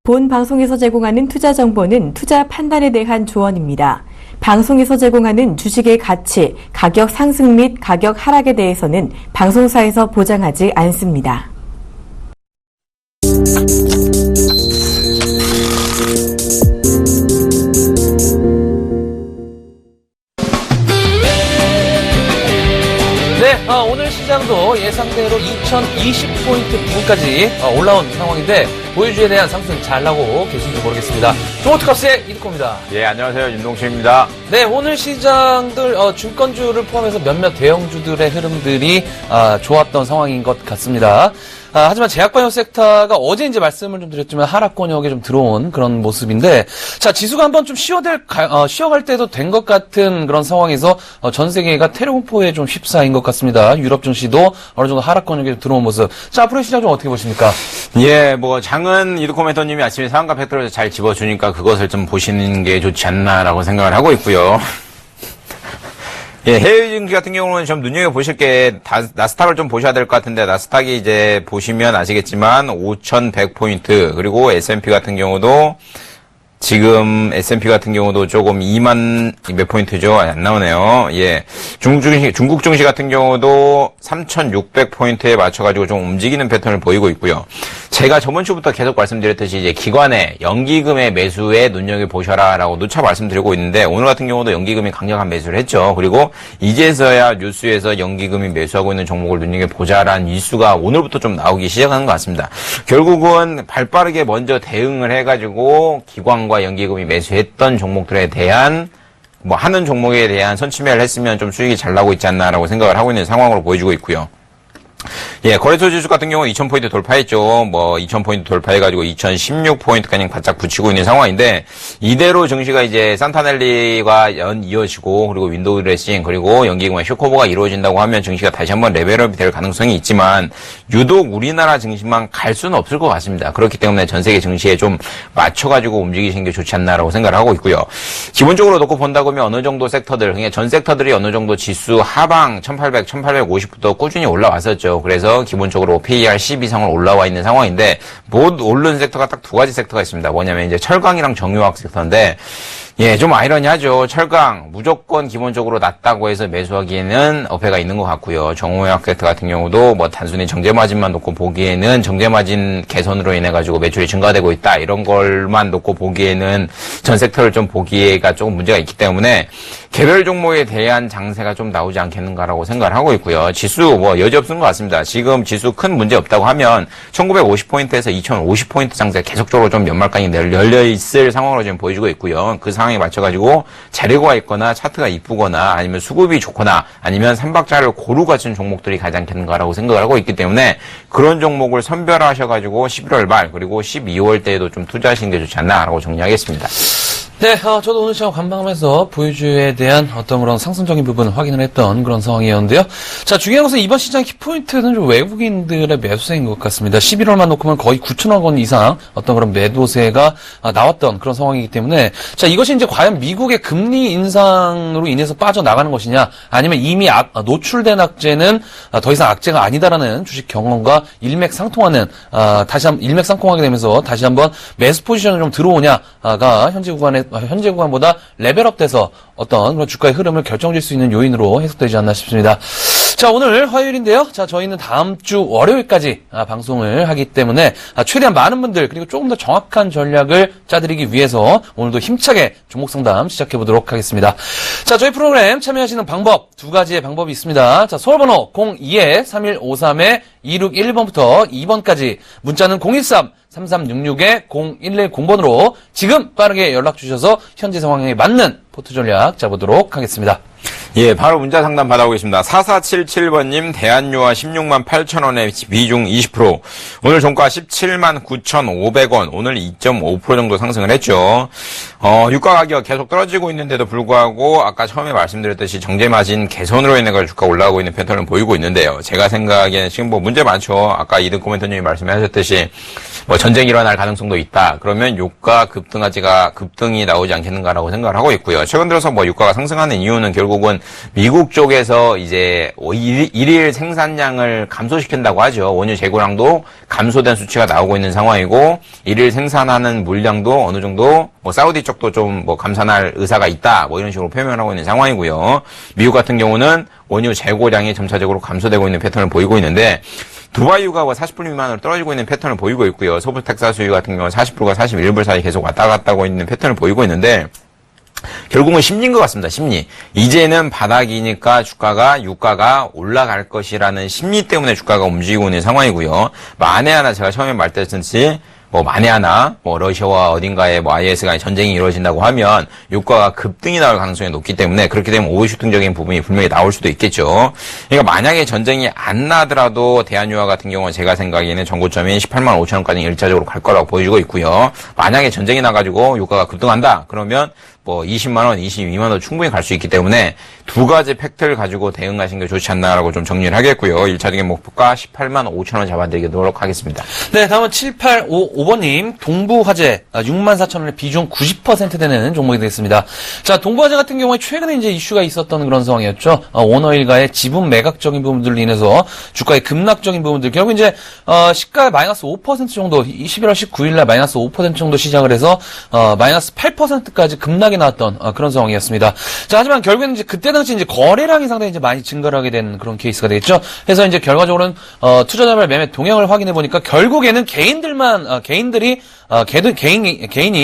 본 방송에서 제공하는 투자 정보는 투자 판단에 대한 조언입니다. 방송에서 제공하는 주식의 가치, 가격 상승 및 가격 하락에 대해서는 방송사에서 보장하지 않습니다. 네, 오늘 시장도 예상대로 2020포인트 부근까지 올라온 상황인데 보유주에 대한 상승 잘 나고 계신지 모르겠습니다. 종호특합스의 이득호입니다. 예, 안녕하세요. 윤동식입니다. 네, 오늘 시장들 증권주를 포함해서 몇몇 대형주들의 흐름들이 좋았던 상황인 것 같습니다. 하지만 제약바이오 섹터가 어제 이제 말씀을 좀 드렸지만 하락권역에 좀 들어온 그런 모습인데, 자, 지수가 한번 좀 쉬어갈 때도 된 것 같은 그런 상황에서 전 세계가 테러 공포에 좀 휩싸인 것 같습니다. 유럽 증시도 어느 정도 하락권역에 들어온 모습. 자, 앞으로의 시장 좀 어떻게 보십니까? 예, 장은 이드코멘터님이 아침에 상한가 팩터를 잘 집어주니까 그것을 좀 보시는 게 좋지 않나라고 생각을 하고 있고요. 예, 해외 증시 같은 경우는 좀 눈여겨보실 게, 나스닥을 좀 보셔야 될 것 같은데, 나스닥이 이제 보시면 아시겠지만, 5,100포인트, 그리고 S&P 같은 경우도, 지금 S&P 같은 경우도 조금 2만 몇 포인트죠? 안 나오네요. 예. 중국 증시 같은 경우도 3,600포인트에 맞춰가지고 좀 움직이는 패턴을 보이고 있고요. 제가 저번 주부터 계속 말씀드렸듯이 이제 기관의 연기금의 매수에 눈여겨보셔라라고 누차 말씀드리고 있는데, 오늘 같은 경우도 연기금이 강력한 매수를 했죠. 그리고 이제서야 뉴스에서 연기금이 매수하고 있는 종목을 눈여겨보자라는 이슈가 오늘부터 좀 나오기 시작하는 것 같습니다. 결국은 발빠르게 먼저 대응을 해가지고 기관과 연기금이 매수했던 종목들에 대한 하는 종목에 대한 선취매를 했으면 좀 수익이 잘 나고 있지 않나라고 생각을 하고 있는 상황으로 보여지고 있고요. 예, 거래소 지수 같은 경우 2,000포인트 돌파했죠. 2,000포인트 돌파해가지고 2,016포인트까지 바짝 붙이고 있는 상황인데, 이대로 증시가 이제 산타넬리가 이어지고, 그리고 윈도우 드레싱, 그리고 연기금의 쇼커버가 이루어진다고 하면 증시가 다시 한번 레벨업이 될 가능성이 있지만, 유독 우리나라 증시만 갈 수는 없을 것 같습니다. 그렇기 때문에 전 세계 증시에 좀 맞춰가지고 움직이시는 게 좋지 않나라고 생각을 하고 있고요. 기본적으로 놓고 본다고 하면 어느 정도 섹터들, 그냥 전 섹터들이 어느 정도 지수 하방 1,800, 1,850부터 꾸준히 올라왔었죠. 그래서 기본적으로 PER 10 이상으로 올라와 있는 상황인데, 못 오른 sek터가 딱 두 가지 섹터가 있습니다. 뭐냐면 이제 철강이랑 정유화학 섹터인데, 예, 좀 아이러니하죠. 철강 무조건 기본적으로 낮다고 해서 매수하기에는 어폐가 있는 것 같고요. 정유화학 섹터 같은 경우도 단순히 정제마진만 놓고 보기에는 정제마진 개선으로 인해 가지고 매출이 증가되고 있다, 이런 걸만 놓고 보기에는 전 섹터를 좀 보기가 조금 문제가 있기 때문에 개별 종목에 대한 장세가 좀 나오지 않겠는가라고 생각을 하고 있고요. 지수 여지 없는 것 같습니다. 지금 지수 큰 문제 없다고 하면 1950포인트에서 2050포인트 장세 계속적으로 좀 연말까지 열려 있을 상황으로 지금 보여지고 있고요. 그 상황에 맞춰가지고 자료가 있거나 차트가 이쁘거나 아니면 수급이 좋거나 아니면 삼박자를 고루 갖춘 종목들이 가지 않겠는가라고 생각을 하고 있기 때문에 그런 종목을 선별하셔가지고 11월 말 그리고 12월 때에도 좀 투자하시는 게 좋지 않나라고 정리하겠습니다. 네, 저도 오늘 시장 관망하면서 보유주에 대한 어떤 그런 상승적인 부분을 확인을 했던 그런 상황이었는데요. 자, 중요한 것은 이번 시장 키포인트는 좀 외국인들의 매수세인 것 같습니다. 11월만 놓고 보면 거의 9천억 원 이상 어떤 그런 매도세가 나왔던 그런 상황이기 때문에, 자, 이것이 이제 과연 미국의 금리 인상으로 인해서 빠져나가는 것이냐, 아니면 이미 노출된 악재는 더 이상 악재가 아니다라는 주식 경험과 일맥상통하는, 일맥상통하게 되면서 다시 한번 매수 포지션을 좀 들어오냐가 현재 구간보다 레벨업돼서 어떤 그런 주가의 흐름을 결정질 수 있는 요인으로 해석되지 않나 싶습니다. 자, 오늘 화요일인데요. 자, 저희는 다음 주 월요일까지 방송을 하기 때문에 최대한 많은 분들, 그리고 조금 더 정확한 전략을 짜드리기 위해서 오늘도 힘차게 종목 상담 시작해 보도록 하겠습니다. 자, 저희 프로그램 참여하시는 방법, 두 가지의 방법이 있습니다. 자, 서울번호 02-3153-2611번부터 2번까지, 문자는 013-3366-0110번으로 지금 빠르게 연락 주셔서 현재 상황에 맞는 포트 전략 짜보도록 하겠습니다. 예, 바로 문자 상담 받아보겠습니다. 4477번님, 대한유화 16만 8천원에 비중 20%. 오늘 종가 17만 9,500원. 오늘 2.5% 정도 상승을 했죠. 유가 가격 계속 떨어지고 있는데도 불구하고, 아까 처음에 말씀드렸듯이 정제마진 개선으로 인해 주가 올라오고 있는 패턴을 보이고 있는데요. 제가 생각하기에는 지금 문제 많죠. 아까 이든 코멘터님이 말씀하셨듯이, 전쟁이 일어날 가능성도 있다. 그러면 유가 급등이 나오지 않겠는가라고 생각을 하고 있고요. 최근 들어서 유가가 상승하는 이유는 결국은 미국 쪽에서 이제 일일 생산량을 감소시킨다고 하죠. 원유 재고량도 감소된 수치가 나오고 있는 상황이고 일일 생산하는 물량도 어느 정도 뭐 사우디 쪽도 좀 뭐 감산할 의사가 있다 뭐 이런 식으로 표명을 하고 있는 상황이고요. 미국 같은 경우는 원유 재고량이 점차적으로 감소되고 있는 패턴을 보이고 있는데 두바이 유가가 40불 미만으로 떨어지고 있는 패턴을 보이고 있고요. 서부 텍사스 유 같은 경우는 40불과 41불 사이 계속 왔다 갔다 하고 있는 패턴을 보이고 있는데 결국은 심리인 것 같습니다. 심리. 이제는 바닥이니까 유가가 올라갈 것이라는 심리 때문에 주가가 움직이고 있는 상황이고요. 만에 하나 제가 처음에 말씀드렸듯이 뭐 만에 하나 뭐 러시아와 어딘가에 뭐 IS 간의 전쟁이 이루어진다고 하면 유가가 급등이 나올 가능성이 높기 때문에 그렇게 되면 오버슈팅적인 부분이 분명히 나올 수도 있겠죠. 그러니까 만약에 전쟁이 안 나더라도 대한유화 같은 경우는 제가 생각에는 전고점이 18만 5천 원까지 일차적으로 갈 거라고 보여지고 있고요. 만약에 전쟁이 나가지고 유가가 급등한다 그러면 뭐 20만 원, 22만 원 충분히 갈 수 있기 때문에 두 가지 팩트를 가지고 대응하시는 게 좋지 않나라고 좀 정리를 하겠고요. 1차적인 목표가 18만 5천 원 잡아드리도록 하겠습니다. 네, 다음은 7855님, 동부화재, 6만 4천 원의 비중 90% 되는 종목이 되겠습니다. 자, 동부화재 같은 경우에 최근에 이제 이슈가 있었던 그런 상황이었죠. 오너일가의 지분 매각적인 부분들로 인해서 주가의 급락적인 부분들, 결국 이제, 시가 마이너스 5% 정도, 11월 19일 날 마이너스 5% 정도 시작을 해서, 마이너스 8%까지 급락이 나왔던 그런 상황이었습니다. 자, 하지만 결국에는 이제 그때 당시 이제 거래량이 상당히 이제 많이 증가를 하게 된 그런 케이스가 되겠죠. 그래서 이제 결과적으로는 투자자별 매매 동향을 확인해 보니까 결국에는 개인이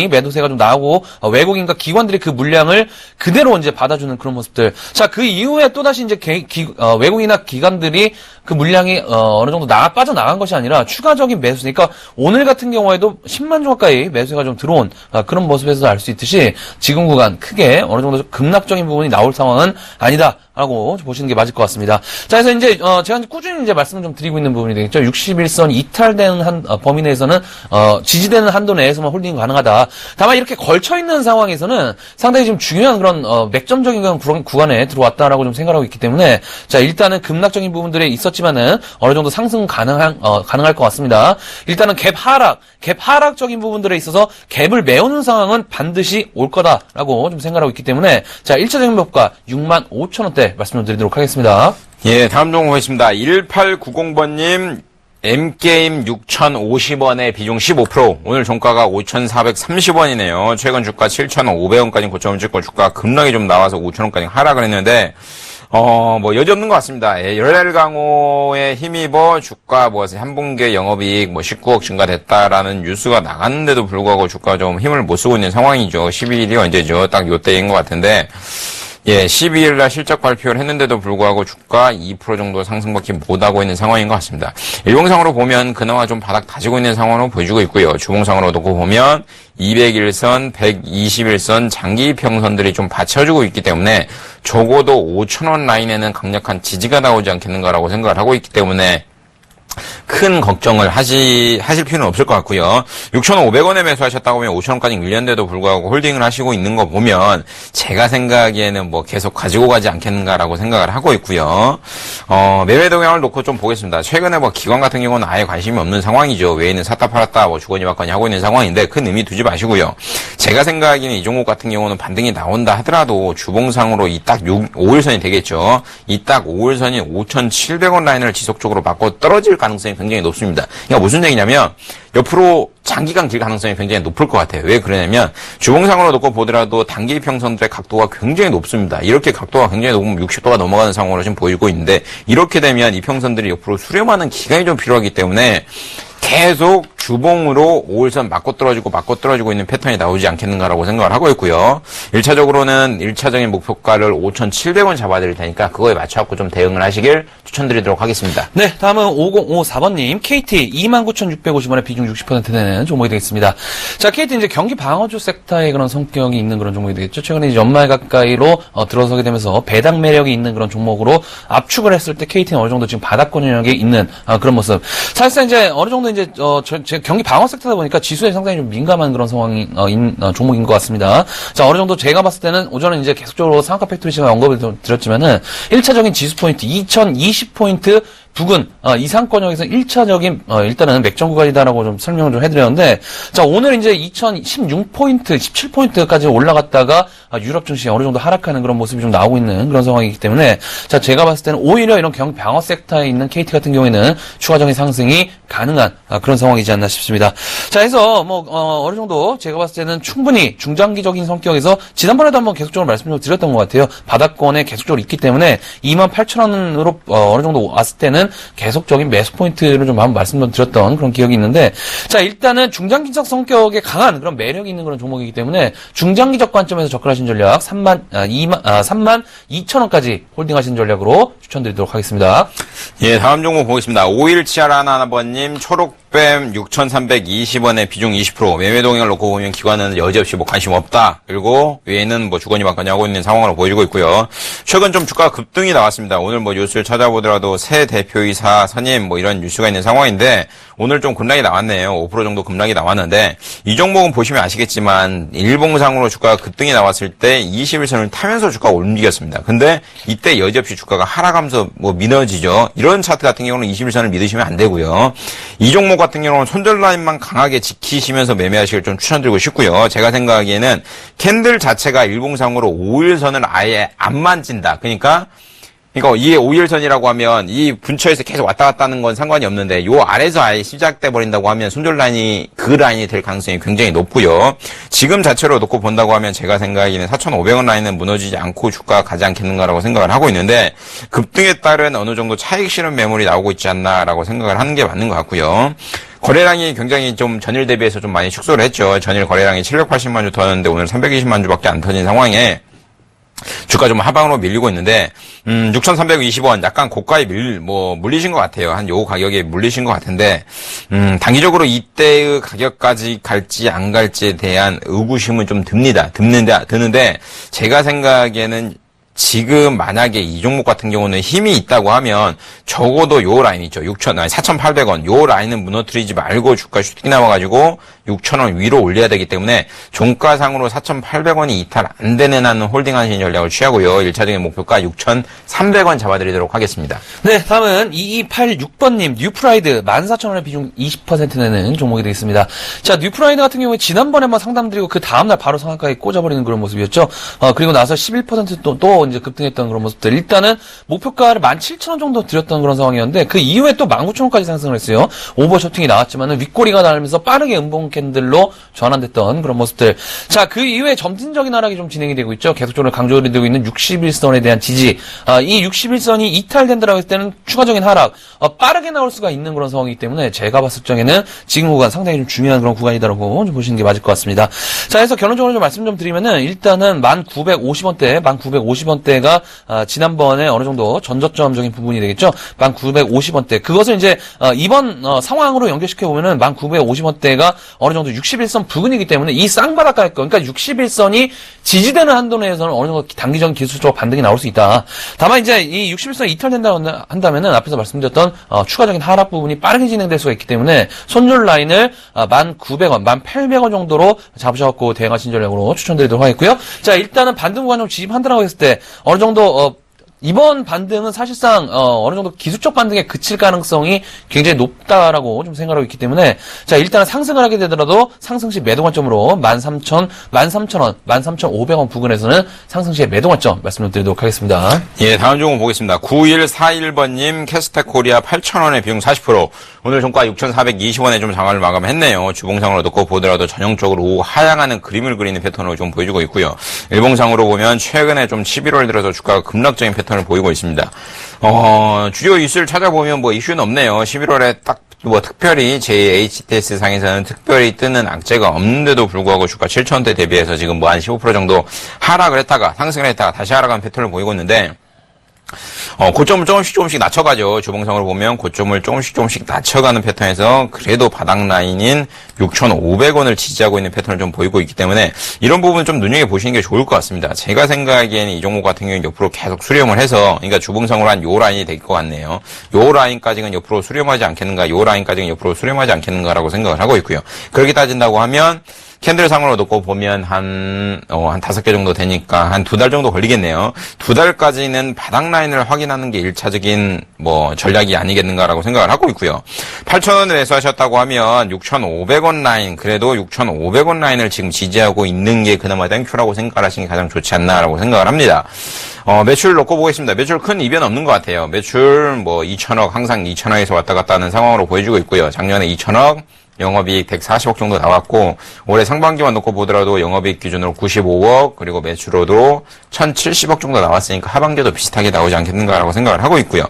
매도세가 좀 나오고 외국인과 기관들이 그 물량을 그대로 이제 받아주는 그런 모습들. 자, 그 이후에 또 다시 이제 외국인이나 기관들이 그 물량이 어느 정도 빠져나간 것이 아니라 추가적인 매수. 그러니까 오늘 같은 경우에도 10만 주 가까이 매수가 좀 들어온 그런 모습에서 알 수 있듯이 지금 구간 크게 어느 정도 급락적인 부분이 나올 상황은 아니다라고 보시는 게 맞을 것 같습니다. 자, 그래서 이제 제가 이제 꾸준히 이제 말씀을 좀 드리고 있는 부분이 되겠죠. 61선 이탈되는 범위 내에서는 지지되는 한도 내에서만 홀딩 가능하다. 다만 이렇게 걸쳐 있는 상황에서는 상당히 지금 중요한 그런 맥점적인 그런 구간에 들어왔다라고 좀 생각하고 있기 때문에 자, 일단은 급락적인 부분들에 있었지만은 어느 정도 상승 가능할 것 같습니다. 일단은 갭 하락적인 부분들에 있어서 갭을 메우는 상황은 반드시 올 거다라고 좀 생각하고 있기 때문에 자, 1차적인 목표가 6만 5천 원대 말씀 좀 드리도록 하겠습니다. 예, 다음 종목 보겠습니다. 1890번님, M게임 6,050원에 비중 15%, 오늘 종가가 5,430원이네요. 최근 주가 7,500원까지 고점을 찍고 주가 급락이 좀 나와서 5,000원까지 하락을 했는데, 뭐, 여지없는 것 같습니다. 예, 열혈 강호에 힘입어 주가 뭐, 3분기 영업이익 뭐, 19억 증가됐다라는 뉴스가 나갔는데도 불구하고 주가가 좀 힘을 못 쓰고 있는 상황이죠. 12일이 언제죠? 딱 요때인 것 같은데, 예, 12일 날 실적 발표를 했는데도 불구하고 주가 2% 정도 상승밖에 못하고 있는 상황인 것 같습니다. 일봉상으로 보면 그나마 좀 바닥 다지고 있는 상황으로 보여주고 있고요. 주봉상으로 놓고 보면 201선, 121선 장기 평선들이 좀 받쳐주고 있기 때문에 적어도 5,000원 라인에는 강력한 지지가 나오지 않겠는가라고 생각을 하고 있기 때문에 큰 걱정을 하실 필요는 없을 것 같고요. 6,500원에 매수하셨다고 하면 5,000원까지 밀렸는데도 불구하고 홀딩을 하시고 있는 거 보면 제가 생각에는 뭐 계속 가지고 가지 않겠는가라고 생각을 하고 있고요. 매매 동향을 놓고 좀 보겠습니다. 최근에 뭐 기관 같은 경우는 아예 관심이 없는 상황이죠. 외에는 샀다 팔았다 뭐 주거니 받거니 하고 있는 상황인데 큰 의미 두지 마시고요. 제가 생각하기에는 이 종목 같은 경우는 반등이 나온다 하더라도 주봉상으로 이 딱 5일선이 되겠죠. 이 딱 5일선이 5,700원 라인을 지속적으로 맞고 떨어질 가능성이 굉장히 높습니다. 그러니까 무슨 얘기냐면 옆으로 장기간 길 가능성이 굉장히 높을 것 같아요. 왜 그러냐면 주봉상으로 놓고 보더라도 단기 평선들의 각도가 굉장히 높습니다. 이렇게 각도가 굉장히 높으면 60도가 넘어가는 상황으로 지금 보이고 있는데 이렇게 되면 이 평선들이 옆으로 수렴하는 기간이 좀 필요하기 때문에 계속 주봉으로 5일선 맞고 떨어지고 있는 패턴이 나오지 않겠는가라고 생각을 하고 있고요. 1차적으로는 1차적인 목표가를 5,700원 잡아드릴 테니까 그거에 맞춰갖고 좀 대응을 하시길 추천드리도록 하겠습니다. 네, 다음은 5054번님, KT 29,650원에 비중 60% 되는 종목이 되겠습니다. 자, KT 이제 경기 방어주 섹터의 그런 성격이 있는 그런 종목이 되겠죠. 최근에 이제 연말 가까이로 들어서게 되면서 배당 매력이 있는 그런 종목으로 압축을 했을 때 KT는 어느 정도 지금 바닥권 영역에 있는 그런 모습. 사실상 이제 어느 정도 이제 제 경기 방어 섹터다 보니까 지수에 상당히 좀 민감한 그런 상황이 종목인 것 같습니다. 자, 어느 정도 제가 봤을 때는 오전에 이제 계속적으로 상한가 팩토리 시간 언급을 드렸지만은 1차적인 지수 포인트 2020포인트 부근 이상권역에서 1차적인 일단은 맥점 구간이다라고 좀 설명을 좀 해드렸는데, 자 오늘 이제 2016포인트, 17포인트까지 올라갔다가 유럽 증시 어느 정도 하락하는 그런 모습이 좀 나오고 있는 그런 상황이기 때문에, 자 제가 봤을 때는 오히려 이런 방어 섹터에 있는 KT 같은 경우에는 추가적인 상승이 가능한 그런 상황이지 않나 싶습니다. 자 해서 어느 정도 제가 봤을 때는 충분히 중장기적인 성격에서 지난번에도 한번 계속적으로 말씀을 드렸던 것 같아요. 바닥권에 계속적으로 있기 때문에 28,000원으로 어느 정도 왔을 때는 계속적인 매수 포인트를 좀 한번 말씀 좀 드렸던 그런 기억이 있는데, 자 일단은 중장기적 성격에 강한 그런 매력이 있는 그런 종목이기 때문에 중장기적 관점에서 접근하신 전략 32,000원까지 홀딩하신 전략으로 추천드리도록 하겠습니다. 예, 다음 종목 보겠습니다. 5171번님, 초록뱀 6,320원에 비중 20%, 매매 동향을 놓고 보면 기관은 여지없이 관심 없다. 그리고 외에는 주거니 받거니 하고 있는 상황으로 보여주고 있고요. 최근 좀 주가 급등이 나왔습니다. 오늘 뉴스를 찾아보더라도 새 대표이사 선임 이런 뉴스가 있는 상황인데, 오늘 좀 급락이 나왔네요. 5% 정도 급락이 나왔는데, 이 종목은 보시면 아시겠지만 일봉상으로 주가가 급등이 나왔을 때 21선을 타면서 주가가 움직였습니다. 근데 이때 여지없이 주가가 하락하면서 미너지죠. 이런 차트 같은 경우는 21선을 믿으시면 안 되고요. 이 종목 같은 경우는 손절 라인만 강하게 지키시면서 매매하시길 좀 추천드리고 싶고요. 제가 생각하기에는 캔들 자체가 일봉상으로 5일선을 아예 안 만진다. 그러니까 이게 5일선이라고 하면 이 근처에서 계속 왔다 갔다 하는 건 상관이 없는데, 요 아래서 아예 시작돼 버린다고 하면 손절 라인이 그 라인이 될 가능성이 굉장히 높고요. 지금 자체로 놓고 본다고 하면 제가 생각하기에는 4,500원 라인은 무너지지 않고 주가가 가지 않겠는가라고 생각을 하고 있는데, 급등에 따른 어느 정도 차익 실현 매물이 나오고 있지 않나라고 생각을 하는 게 맞는 것 같고요. 거래량이 굉장히 좀 전일 대비해서 좀 많이 축소를 했죠. 전일 거래량이 780만 주 터졌는데 오늘 320만 주밖에 안 터진 상황에 주가 좀 하방으로 밀리고 있는데, 6,320원 약간 고가에 물리신 것 같아요. 한 요 가격에 물리신 것 같은데, 단기적으로 이때의 가격까지 갈지 안 갈지에 대한 의구심은 좀 드는데, 제가 생각에는 지금 만약에 이 종목 같은 경우는 힘이 있다고 하면 적어도 요 라인 있죠. 4,800원. 요 라인은 무너뜨리지 말고 주가 슈팅 나와가지고 6,000원 위로 올려야 되기 때문에 종가상으로 4,800원이 이탈 안 되는 한은 홀딩하시는 전략을 취하고요. 1차적인 목표가 6,300원 잡아드리도록 하겠습니다. 네, 다음은 2286번님, 뉴프라이드 14,000원의 비중 20% 내는 종목이 되겠습니다. 자, 뉴프라이드 같은 경우에 지난번에 상담드리고 그 다음날 바로 상한가에 꽂아버리는 그런 모습이었죠. 그리고 나서 11% 또 이제 급등했던 그런 모습들. 일단은 목표가를 17,000원 정도 드렸던 그런 상황이었는데, 그 이후에 또 19,000원까지 상승을 했어요. 오버쇼팅이 나왔지만은 윗꼬리가 달면서 빠르게 음봉 캔들로 전환됐던 그런 모습들. 자, 그 이후에 점진적인 하락이 좀 진행이 되고 있죠. 계속적으로 강조를 드리고 있는 61선에 대한 지지. 이 61선이 이탈된다라고 했을 때는 추가적인 하락, 빠르게 나올 수가 있는 그런 상황이기 때문에 제가 봤을 적에는 지금 구간 상당히 좀 중요한 그런 구간이다라고 좀 보시는 게 맞을 것 같습니다. 자, 해서 결론적으로 좀 말씀 좀 드리면은, 일단은 1950원대가 지난번에 어느 정도 전저점적인 부분이 되겠죠. 1950원대. 그것을 이제 이번 상황으로 연결시켜 보면은 1950원대가 어느 정도 61선 부근이기 때문에 이 쌍바닥갈 거, 그러니까 61선이 지지되는 한도 내에서는 어느 정도 단기적인 기술적 반등이 나올 수 있다. 다만 이제 이 61선이 이탈된다 한다면은 앞에서 말씀드렸던 추가적인 하락 부분이 빠르게 진행될 수가 있기 때문에 손절 라인을 1,900원, 1,800원 정도로 잡으셔갖고 대응하신 전략으로 추천드리도록 하겠고요. 자, 일단은 반등 구간 좀 진입한다라고 했을 때 어느 정도 이번 반등은 사실상 어느 정도 기술적 반등에 그칠 가능성이 굉장히 높다라고 좀 생각하고 있기 때문에, 자 일단은 상승을 하게 되더라도 상승 시 매도 관점으로 13,000원, 13,500원 부근에서는 상승 시의 매도 관점 말씀드리도록 하겠습니다. 예, 다음 종목 보겠습니다. 9141번님, 캐스텍 코리아 8,000원에 비중 40%, 오늘 종가 6,420원에 좀 장을 마감했네요. 주봉상으로 놓고 보더라도 전형적으로 하향하는 그림을 그리는 패턴으로 좀 보여주고 있고요. 일봉상으로 보면 최근에 좀 11월 들어서 주가가 급락적인 패턴을 보이고 있습니다. 주요 이슈를 찾아보면 이슈는 없네요. 11월에 딱 특별히 JHTS 상에서는 특별히 뜨는 악재가 없는데도 불구하고 주가 7,000원대 대비해서 지금 한 15% 정도 하락을 했다가 상승을 했다가 다시 하락하는 패턴을 보이고 있는데, 고점을 조금씩 낮춰가죠. 주봉상으로 보면 고점을 조금씩 낮춰가는 패턴에서 그래도 바닥 라인인 6,500원을 지지하고 있는 패턴을 좀 보이고 있기 때문에 이런 부분 좀 눈여겨보시는 게 좋을 것 같습니다. 제가 생각하기에는 이 종목 같은 경우는 옆으로 계속 수렴을 해서, 그러니까 주봉상으로 한 요 라인이 될 것 같네요. 요 라인까지는 옆으로 수렴하지 않겠는가, 요 라인까지는 옆으로 수렴하지 않겠는가라고 생각을 하고 있고요. 그렇게 따진다고 하면 캔들상으로 놓고 보면 한 5개 정도 되니까 한 2달 정도 걸리겠네요. 2달까지는 바닥 라인을 확인하는 게 1차적인 전략이 아니겠는가라고 생각을 하고 있고요. 8,000원에 매수하셨다고 하면 6,500원 라인, 그래도 6,500원 라인을 지금 지지하고 있는 게 그나마 땡큐라고 생각을 하시는 게 가장 좋지 않나라고 생각을 합니다. 매출 놓고 보겠습니다. 매출 큰 이변 없는 것 같아요. 매출 2천억, 항상 2천억에서 왔다 갔다 하는 상황으로 보여주고 있고요. 작년에 2천억, 영업이익 140억 정도 나왔고, 올해 상반기만 놓고 보더라도 영업이익 기준으로 95억, 그리고 매출로도 1,070억 정도 나왔으니까 하반기도 비슷하게 나오지 않겠는가라고 생각을 하고 있고요.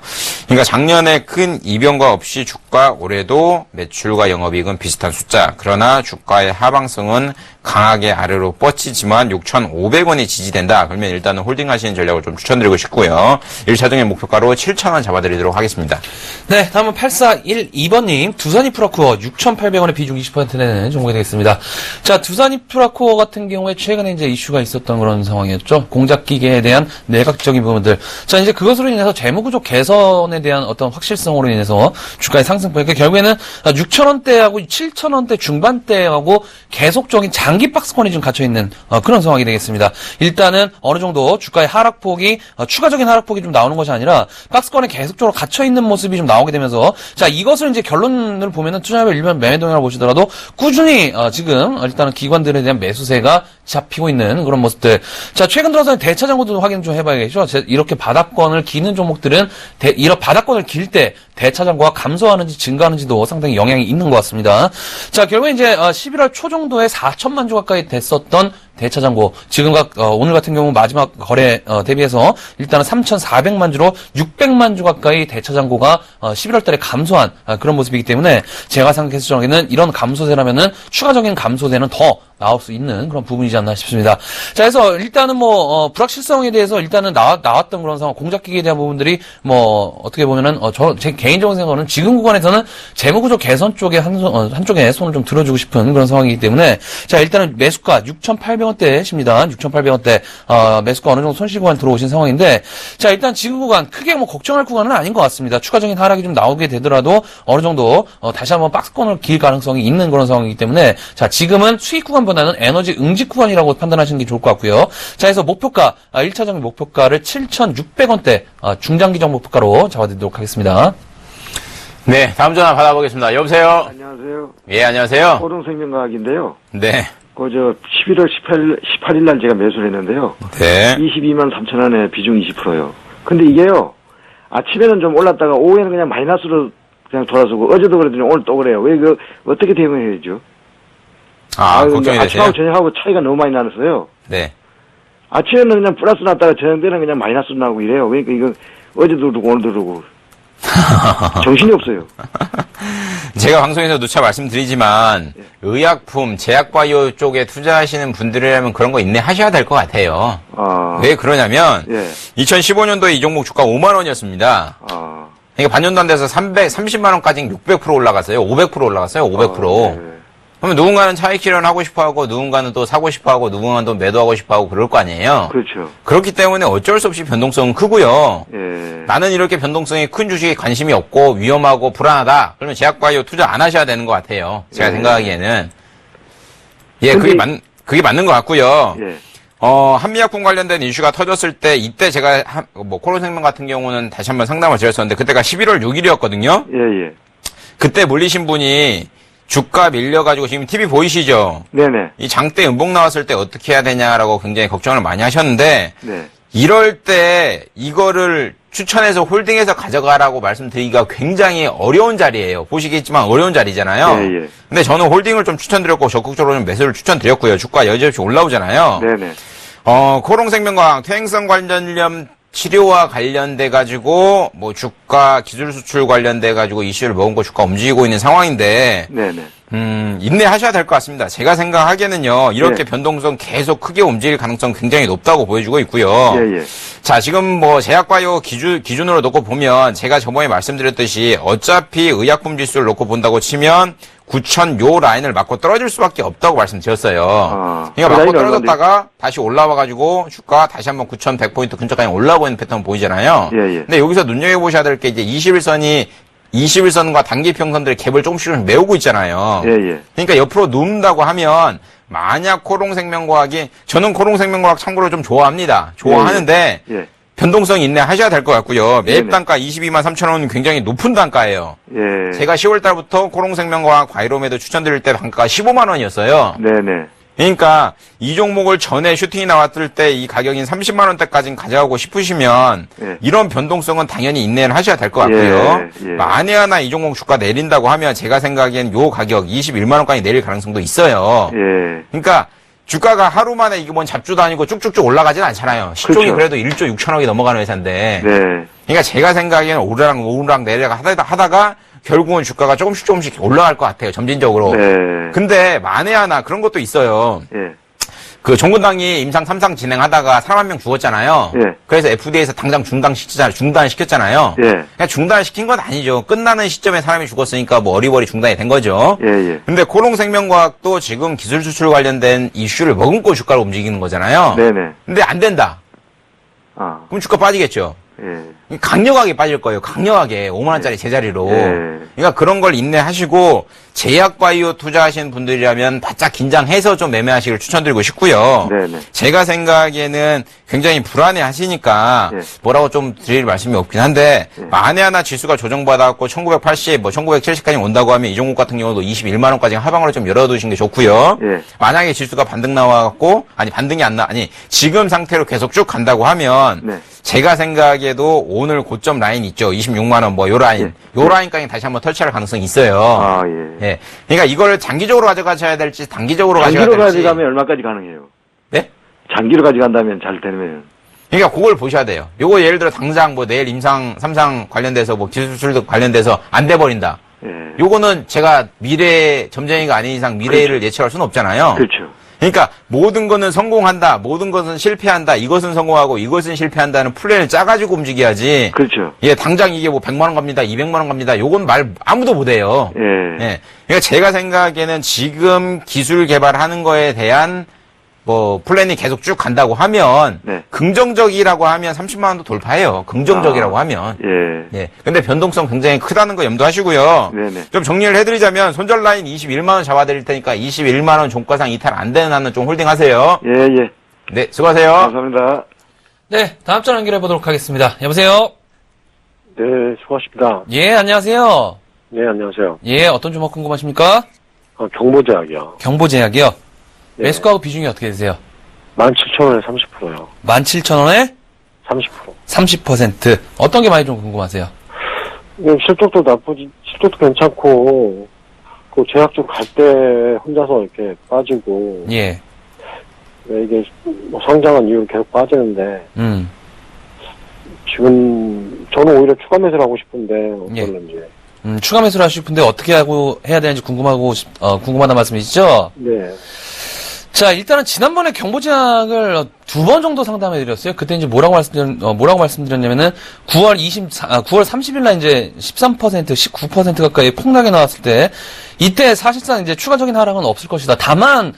그러니까 작년에 큰 이변과 없이 주가 올해도 매출과 영업이익은 비슷한 숫자. 그러나 주가의 하방성은 강하게 아래로 뻗치지만 6,500원이 지지된다. 그러면 일단은 홀딩하시는 전략을 좀 추천드리고 싶고요. 1차적인 목표가로 7,000원 잡아드리도록 하겠습니다. 네, 다음은 8412번님, 두산이프라코어 6,800원의 비중 20% 내는 종목이 되겠습니다. 자, 두산이프라코어 같은 경우에 최근에 이제 이슈가 있었던 그런 상황이었죠. 공작기계에 대한 내각적인 부분들. 자, 이제 그것으로 인해서 재무구조 개선에 대한 어떤 확실성으로 인해서 주가의 상승, 그러니까 결국에는 6,000원대하고 7,000원대 중반대하고 계속적인 장기 박스권이 좀 갇혀있는 그런 상황이 되겠습니다. 일단은 어느 정도 주가의 하락폭이, 추가적인 하락폭이 좀 나오는 것이 아니라 박스권에 계속적으로 갇혀있는 모습이 좀 나오게 되면서, 자, 이것을 이제 결론을 보면은 투자별 일반 매매동향을 보시더라도 꾸준히 지금 일단은 기관들에 대한 매수세가 잡히고 있는 그런 모습들. 자, 최근 들어서 대차장고도 확인 좀 해봐야겠죠. 이렇게 바닥권을 기는 종목들은 이런 바닥권을 길 때 대차장고가 감소하는지 증가하는지도 상당히 영향이 있는 것 같습니다. 자, 결국에 이제 11월 초 정도에 4천만 주 가까이 됐었던 대차장고, 지금 오늘 같은 경우 마지막 거래 대비해서 일단은 3,400만 주로 600만 주 가까이 대차장고가 11월 달에 감소한 그런 모습이기 때문에 제가 생각했을 적에는 이런 감소세라면은 추가적인 감소세는 더 나올 수 있는 그런 부분이지 않나 싶습니다. 자, 그래서 일단은 불확실성에 대해서 일단은 나왔던 그런 상황, 공작기계에 대한 부분들이 어떻게 보면은 제 개인적인 생각은 지금 구간에서는 재무구조 개선 쪽에 한쪽에 손을 좀 들어주고 싶은 그런 상황이기 때문에, 자, 일단은 매수가 6,800원대십니다. 6,800원대 매수가 어느 정도 손실 구간 들어오신 상황인데, 자, 일단 지금 구간 크게 걱정할 구간은 아닌 것 같습니다. 추가적인 하락이 좀 나오게 되더라도 어느 정도 다시 한번 박스권을 길 가능성이 있는 그런 상황이기 때문에, 자, 지금은 수익 구간보다는 에너지 응집 구간이라고 판단하시는 게 좋을 것 같고요. 자, 그래서 목표가 1차적인 목표가를 7,600원대 중장기적 목표가로 잡아드리도록 하겠습니다. 네, 다음 전화 받아보겠습니다. 여보세요? 안녕하세요. 예, 안녕하세요? 호동생명과학인데요. 네. 11월 18일 날 제가 매수를 했는데요. 네. 22만 3천 원에 비중 20%요. 근데 이게요, 아침에는 좀 올랐다가 오후에는 그냥 마이너스로 그냥 돌아서고, 어제도 그랬더니 오늘 또 그래요. 왜 어떻게 대응해야죠? 걱정이 되세요? 아침하고 저녁하고 차이가 너무 많이 나서요. 네. 아침에는 그냥 플러스 났다가 저녁 때는 그냥 마이너스 나고 이래요. 그러니까 이거 어제도 그러고 오늘도 그러고. 정신이 없어요. 제가 방송에서 누차 말씀드리지만 의약품, 제약바이오 쪽에 투자하시는 분들이라면 그런 거 인내하셔야 될 것 같아요. 왜 그러냐면 2015년도에 이 종목 주가 5만 원이었습니다. 그러니까 반년도 안 돼서 330만 원까지 600% 올라갔어요. 500% 올라갔어요. 500%. 그러면 누군가는 차익 실현하고 싶어하고 누군가는 또 사고 싶어하고 누군가는 또 매도하고 싶어하고 그럴 거 아니에요. 그렇죠. 그렇기 때문에 어쩔 수 없이 변동성은 크고요. 예. 나는 이렇게 변동성이 큰 주식에 관심이 없고 위험하고 불안하다. 그러면 제약바이오 투자 안 하셔야 되는 것 같아요. 제가 생각하기에는. 예, 그게 맞는 것 같고요. 예. 한미약품 관련된 이슈가 터졌을 때 이때 제가 코로생명 같은 경우는 다시 한번 상담을 드렸었는데 그때가 11월 6일이었거든요. 예, 예. 그때 물리신 분이 주가 밀려가지고 지금 TV 보이시죠? 네네. 이 장대 음봉 나왔을 때 어떻게 해야 되냐라고 굉장히 걱정을 많이 하셨는데 네. 이럴 때 이거를 추천해서 홀딩해서 가져가라고 말씀드리기가 굉장히 어려운 자리예요. 보시겠지만 어려운 자리잖아요. 예, 예. 근데 저는 홀딩을 좀 추천드렸고 적극적으로 좀 매수를 추천드렸고요. 주가 여지없이 올라오잖아요. 네네. 코롱생명과학 퇴행성 관련염 치료와 관련돼가지고, 주가, 기술 수출 관련돼가지고 이슈를 먹은 거 주가 움직이고 있는 상황인데, 네네. 인내하셔야 될 것 같습니다. 제가 생각하기에는요, 이렇게 변동성 계속 크게 움직일 가능성 굉장히 높다고 보여주고 있고요. 예, 예. 자, 지금 제약바이오 기준으로 놓고 보면, 제가 저번에 말씀드렸듯이, 어차피 의약품 지수를 놓고 본다고 치면, 9,000 요 라인을 맞고 떨어질 수밖에 없다고 말씀드렸어요. 그러니까 맞고 떨어졌다가 다시 올라와가지고 주가 다시 한번 9,100포인트 근처까지 올라오고 있는 패턴 보이잖아요. 예, 예. 근데 여기서 눈여겨보셔야 될 게 이제 21선과 단기평선들의 갭을 조금씩 메우고 있잖아요. 예, 예. 그러니까 옆으로 눕는다고 하면 만약 코롱생명과학이, 저는 코롱생명과학 참고로 좀 좋아합니다. 좋아하는데, 예. 변동성 있네 하셔야 될 것 같고요. 매입 네네. 단가 22만 3천 원은 굉장히 높은 단가예요. 예. 제가 10월 달부터 코롱생명과학 과이로메드 추천드릴 때 단가가 15만 원이었어요. 네네. 그러니까 이 종목을 전에 슈팅이 나왔을 때 이 가격인 30만 원대까지 가져가고 싶으시면 예. 이런 변동성은 당연히 인내를 하셔야 될 것 같고요. 예, 예. 만에 하나 이 종목 주가 내린다고 하면 제가 생각엔 요 가격 21만 원까지 내릴 가능성도 있어요. 예. 그러니까 주가가 하루 만에 이게 뭔 잡주도 아니고 쭉쭉쭉 올라가진 않잖아요. 시총이 그렇죠. 그래도 1조 6천억이 넘어가는 회사인데. 네. 그러니까 제가 생각에는 오르락 내리락 하다가 결국은 주가가 조금씩 올라갈 것 같아요. 점진적으로. 네. 근데 만에 하나 그런 것도 있어요. 예. 그 종근당이 임상 3상 진행하다가 사람 한 명 죽었잖아요. 예. 그래서 FDA에서 당장 중단시켰잖아요. 예. 그냥 중단시킨 건 아니죠. 끝나는 시점에 사람이 죽었으니까 뭐 어리버리 중단이 된 거죠. 예, 예. 근데 코롱생명과학도 지금 기술 수출 관련된 이슈를 머금고 주가를 움직이는 거잖아요. 네네. 근데 안 된다. 아, 그럼 주가 빠지겠죠. 예. 강력하게 빠질 거예요. 강력하게 5만 원짜리 제자리로. 예. 그러니까 그런 걸 인내하시고 제약바이오 투자하시는 분들이라면 바짝 긴장해서 좀 매매하시길 추천드리고 싶고요. 네네. 제가 생각에는 굉장히 불안해하시니까 예. 뭐라고 좀 드릴 말씀이 없긴 한데 예. 만에 하나 지수가 조정받아갖고 1980, 뭐 1970까지 온다고 하면 이 종목 같은 경우도 21만 원까지 하방으로 좀 열어두시는 게 좋고요. 예. 만약에 지수가 반등 나와갖고 반등이 안 나, 지금 상태로 계속 쭉 간다고 하면 네. 제가 생각에도 오늘 고점 라인 있죠. 26만 원, 뭐 요 라인, 요 라인까지 다시 한번 터치할 가능성이 있어요. 아, 예. 예. 그러니까 이걸 장기적으로 가져가셔야 될지 단기적으로 가셔야 장기로 될지. 가져가면 얼마까지 가능해요? 네? 장기로 가져간다면 잘 되면. 그러니까 그걸 보셔야 돼요. 요거 예를 들어 당장 뭐 내일 임상 3상 관련돼서 뭐 기술 수출도 관련돼서 안 돼 버린다. 예. 요거는 제가 미래 점쟁이가 아닌 이상 미래를 예측할 수는 없잖아요. 그렇죠. 그러니까 모든 거는 성공한다, 모든 것은 실패한다, 이것은 성공하고 이것은 실패한다는 플랜을 짜가지고 움직여야지. 그렇죠. 예, 당장 이게 뭐 100만 원 갑니다, 200만 원 갑니다. 요건 말 아무도 못 해요. 예. 예. 그러니까 제가 생각에는 지금 기술 개발하는 거에 대한 뭐 플랜이 계속 쭉 간다고 하면 네. 긍정적이라고 하면 30만 원도 돌파해요. 긍정적이라고 하면. 예. 예. 근데 변동성 굉장히 크다는 거 염두하시고요. 네네. 좀 정리를 해드리자면 손절 라인 21만 원 잡아드릴 테니까 21만 원 종가상 이탈 안 되는 한은 좀 홀딩하세요. 예, 예. 네, 수고하세요. 감사합니다. 네, 다음 전 연결해 보도록 하겠습니다. 여보세요? 네, 수고하십니다. 예, 안녕하세요. 네, 안녕하세요. 예, 어떤 종목 궁금하십니까? 경보제약이요. 경보제약이요. 네. 매수가하고 비중이 어떻게 되세요? 17,000원에 30%요. 17,000원에 30%. 30%. 어떤 게 많이 좀 궁금하세요? 실적도 실적도 괜찮고, 그 제약 쪽 갈 때 혼자서 이렇게 빠지고, 예. 네, 이게 뭐 상장한 이후로 계속 빠지는데, 지금 저는 오히려 추가 매수를 하고 싶은데, 어떨는지. 추가 매수를 하실 분데 어떻게 하고 해야 되는지 궁금하다는 말씀이시죠? 네. 자, 일단은 지난번에 경보제약을 2번 정도 상담해드렸어요. 그때 이제 뭐라고 말씀드렸냐면은 9월 30일 날 이제 13%, 19% 가까이 폭락이 나왔을 때, 이때 사실상 이제 추가적인 하락은 없을 것이다. 다만,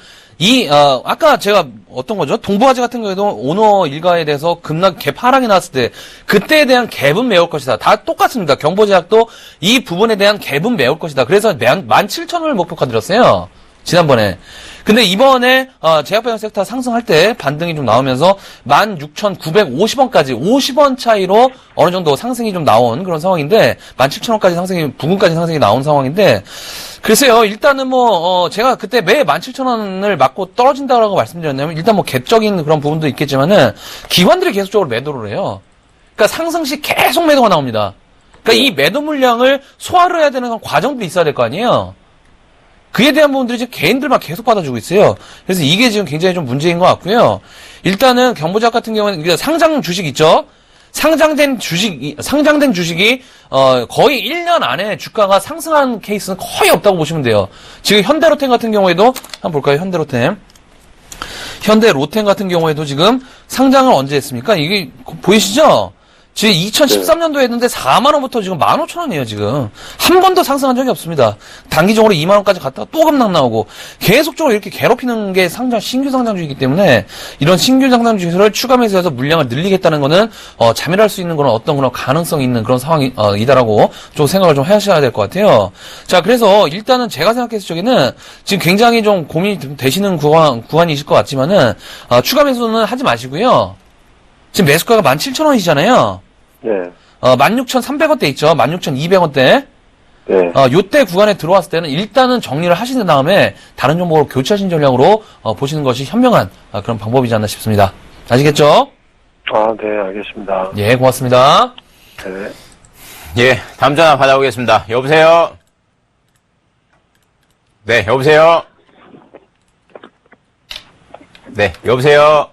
아까 제가 어떤 거죠? 동부화재 같은 경우에도 오너 일가에 대해서 급락 갭 하락이 나왔을 때, 그때에 대한 갭은 메울 것이다. 다 똑같습니다. 경보제약도 이 부분에 대한 갭은 메울 것이다. 그래서 17,000원을 목표가 드렸어요. 지난번에. 근데 이번에 제약바이오 섹터 상승할 때 반등이 좀 나오면서 16,950원까지 50원 차이로 어느 정도 상승이 좀 나온 그런 상황인데 17,000원까지 부근까지 상승이 나온 상황인데 글쎄요. 일단은 제가 그때 매 17,000원을 맞고 떨어진다라고 말씀드렸냐면 일단 갭적인 그런 부분도 있겠지만은 기관들이 계속적으로 매도를 해요. 그러니까 상승 시 계속 매도가 나옵니다. 그러니까 이 매도 물량을 소화를 해야 되는 과정도 있어야 될 거 아니에요. 그에 대한 부분들이 지금 개인들만 계속 받아주고 있어요. 그래서 이게 지금 굉장히 좀 문제인 것 같고요. 일단은 경보제약 같은 경우는 상장 주식 있죠? 상장된 주식이 거의 1년 안에 주가가 상승한 케이스는 거의 없다고 보시면 돼요. 지금 현대로템 같은 경우에도 한번 볼까요? 현대로템 같은 경우에도 지금 상장을 언제 했습니까? 이게 보이시죠? 지금 2013년도에 했는데 4만원부터 지금 15,000원이에요, 지금. 한 번도 상승한 적이 없습니다. 단기적으로 2만원까지 갔다가 또 급락 나오고, 계속적으로 이렇게 괴롭히는 게 신규 상장주이기 때문에, 이런 신규 상장주를 추가 매수해서 물량을 늘리겠다는 거는, 자멸할 수 있는 그런 어떤 그런 가능성이 있는 그런 상황이, 이다라고 좀 생각을 좀 하셔야 될 것 같아요. 자, 그래서 일단은 제가 생각했을 적에는, 지금 굉장히 좀 고민이 되시는 구간이실 것 같지만은, 추가 매수는 하지 마시고요. 지금 매수가가 17,000원이잖아요. 네. 16,300원대 있죠. 16,200원대. 네. 요때 구간에 들어왔을 때는 일단은 정리를 하신 다음에 다른 종목으로 교체하신 전략으로 보시는 것이 현명한 그런 방법이지 않나 싶습니다. 아시겠죠? 아, 네, 알겠습니다. 예, 고맙습니다. 네. 예, 다음 전화 받아보겠습니다. 여보세요? 네, 여보세요? 네, 여보세요?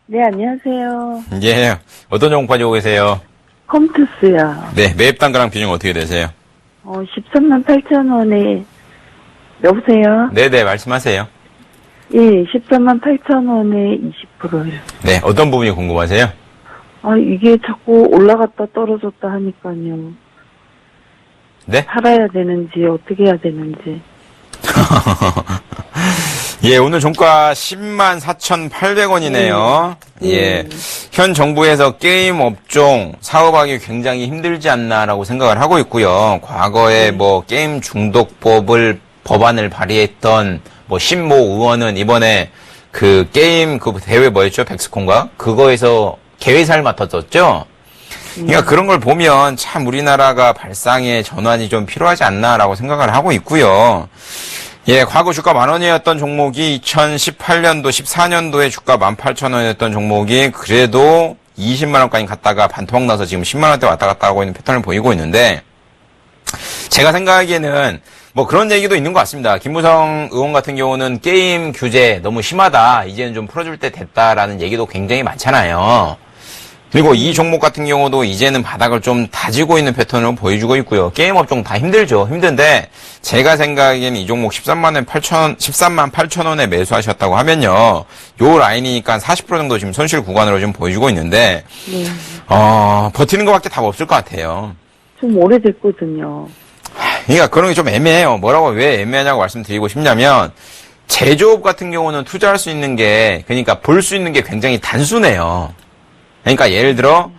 네, 안녕하세요. 예, 어떤 종목 가지고 계세요? 컴투스요. 네, 매입 단가랑 비중 어떻게 되세요? 13만 8천 원에, 여보세요? 네네, 말씀하세요. 예, 13만 8천 원에 20%요. 네, 어떤 부분이 궁금하세요? 이게 자꾸 올라갔다 떨어졌다 하니까요. 네? 팔아야 되는지, 어떻게 해야 되는지. 예, 오늘 종가 104,800원이네요. 예. 현 정부에서 게임 업종 사업하기 굉장히 힘들지 않나라고 생각을 하고 있고요. 과거에 뭐 게임 중독법을 법안을 발의했던 뭐 신모 의원은 이번에 그 게임 그 대회 뭐였죠? 백스콘가? 그거에서 개회사를 맡았었죠. 그러니까 그런 걸 보면 참 우리나라가 발상의 전환이 좀 필요하지 않나라고 생각을 하고 있고요. 예, 과거 주가 10,000원이었던 종목이 2018년도, 14년도에 주가 18,000원이었던 종목이 그래도 20만원까지 갔다가 반토막 나서 지금 10만원대 왔다 갔다 하고 있는 패턴을 보이고 있는데, 제가 생각하기에는 뭐 그런 얘기도 있는 것 같습니다. 김무성 의원 같은 경우는 게임 규제 너무 심하다, 이제는 좀 풀어줄 때 됐다라는 얘기도 굉장히 많잖아요. 그리고 이 종목 같은 경우도 이제는 바닥을 좀 다지고 있는 패턴을 보여주고 있고요. 게임 업종 다 힘들죠. 힘든데 제가 생각에는 이 종목 13만 8천 원에 매수하셨다고 하면요. 요 라인이니까 40% 정도 지금 손실 구간으로 좀 보여주고 있는데 네. 버티는 것밖에 답 없을 것 같아요. 좀 오래됐거든요. 그러니까 그런 게 좀 애매해요. 뭐라고 왜 애매하냐고 말씀드리고 싶냐면 제조업 같은 경우는 투자할 수 있는 게 그러니까 볼 수 있는 게 굉장히 단순해요. 그러니까 예를 들어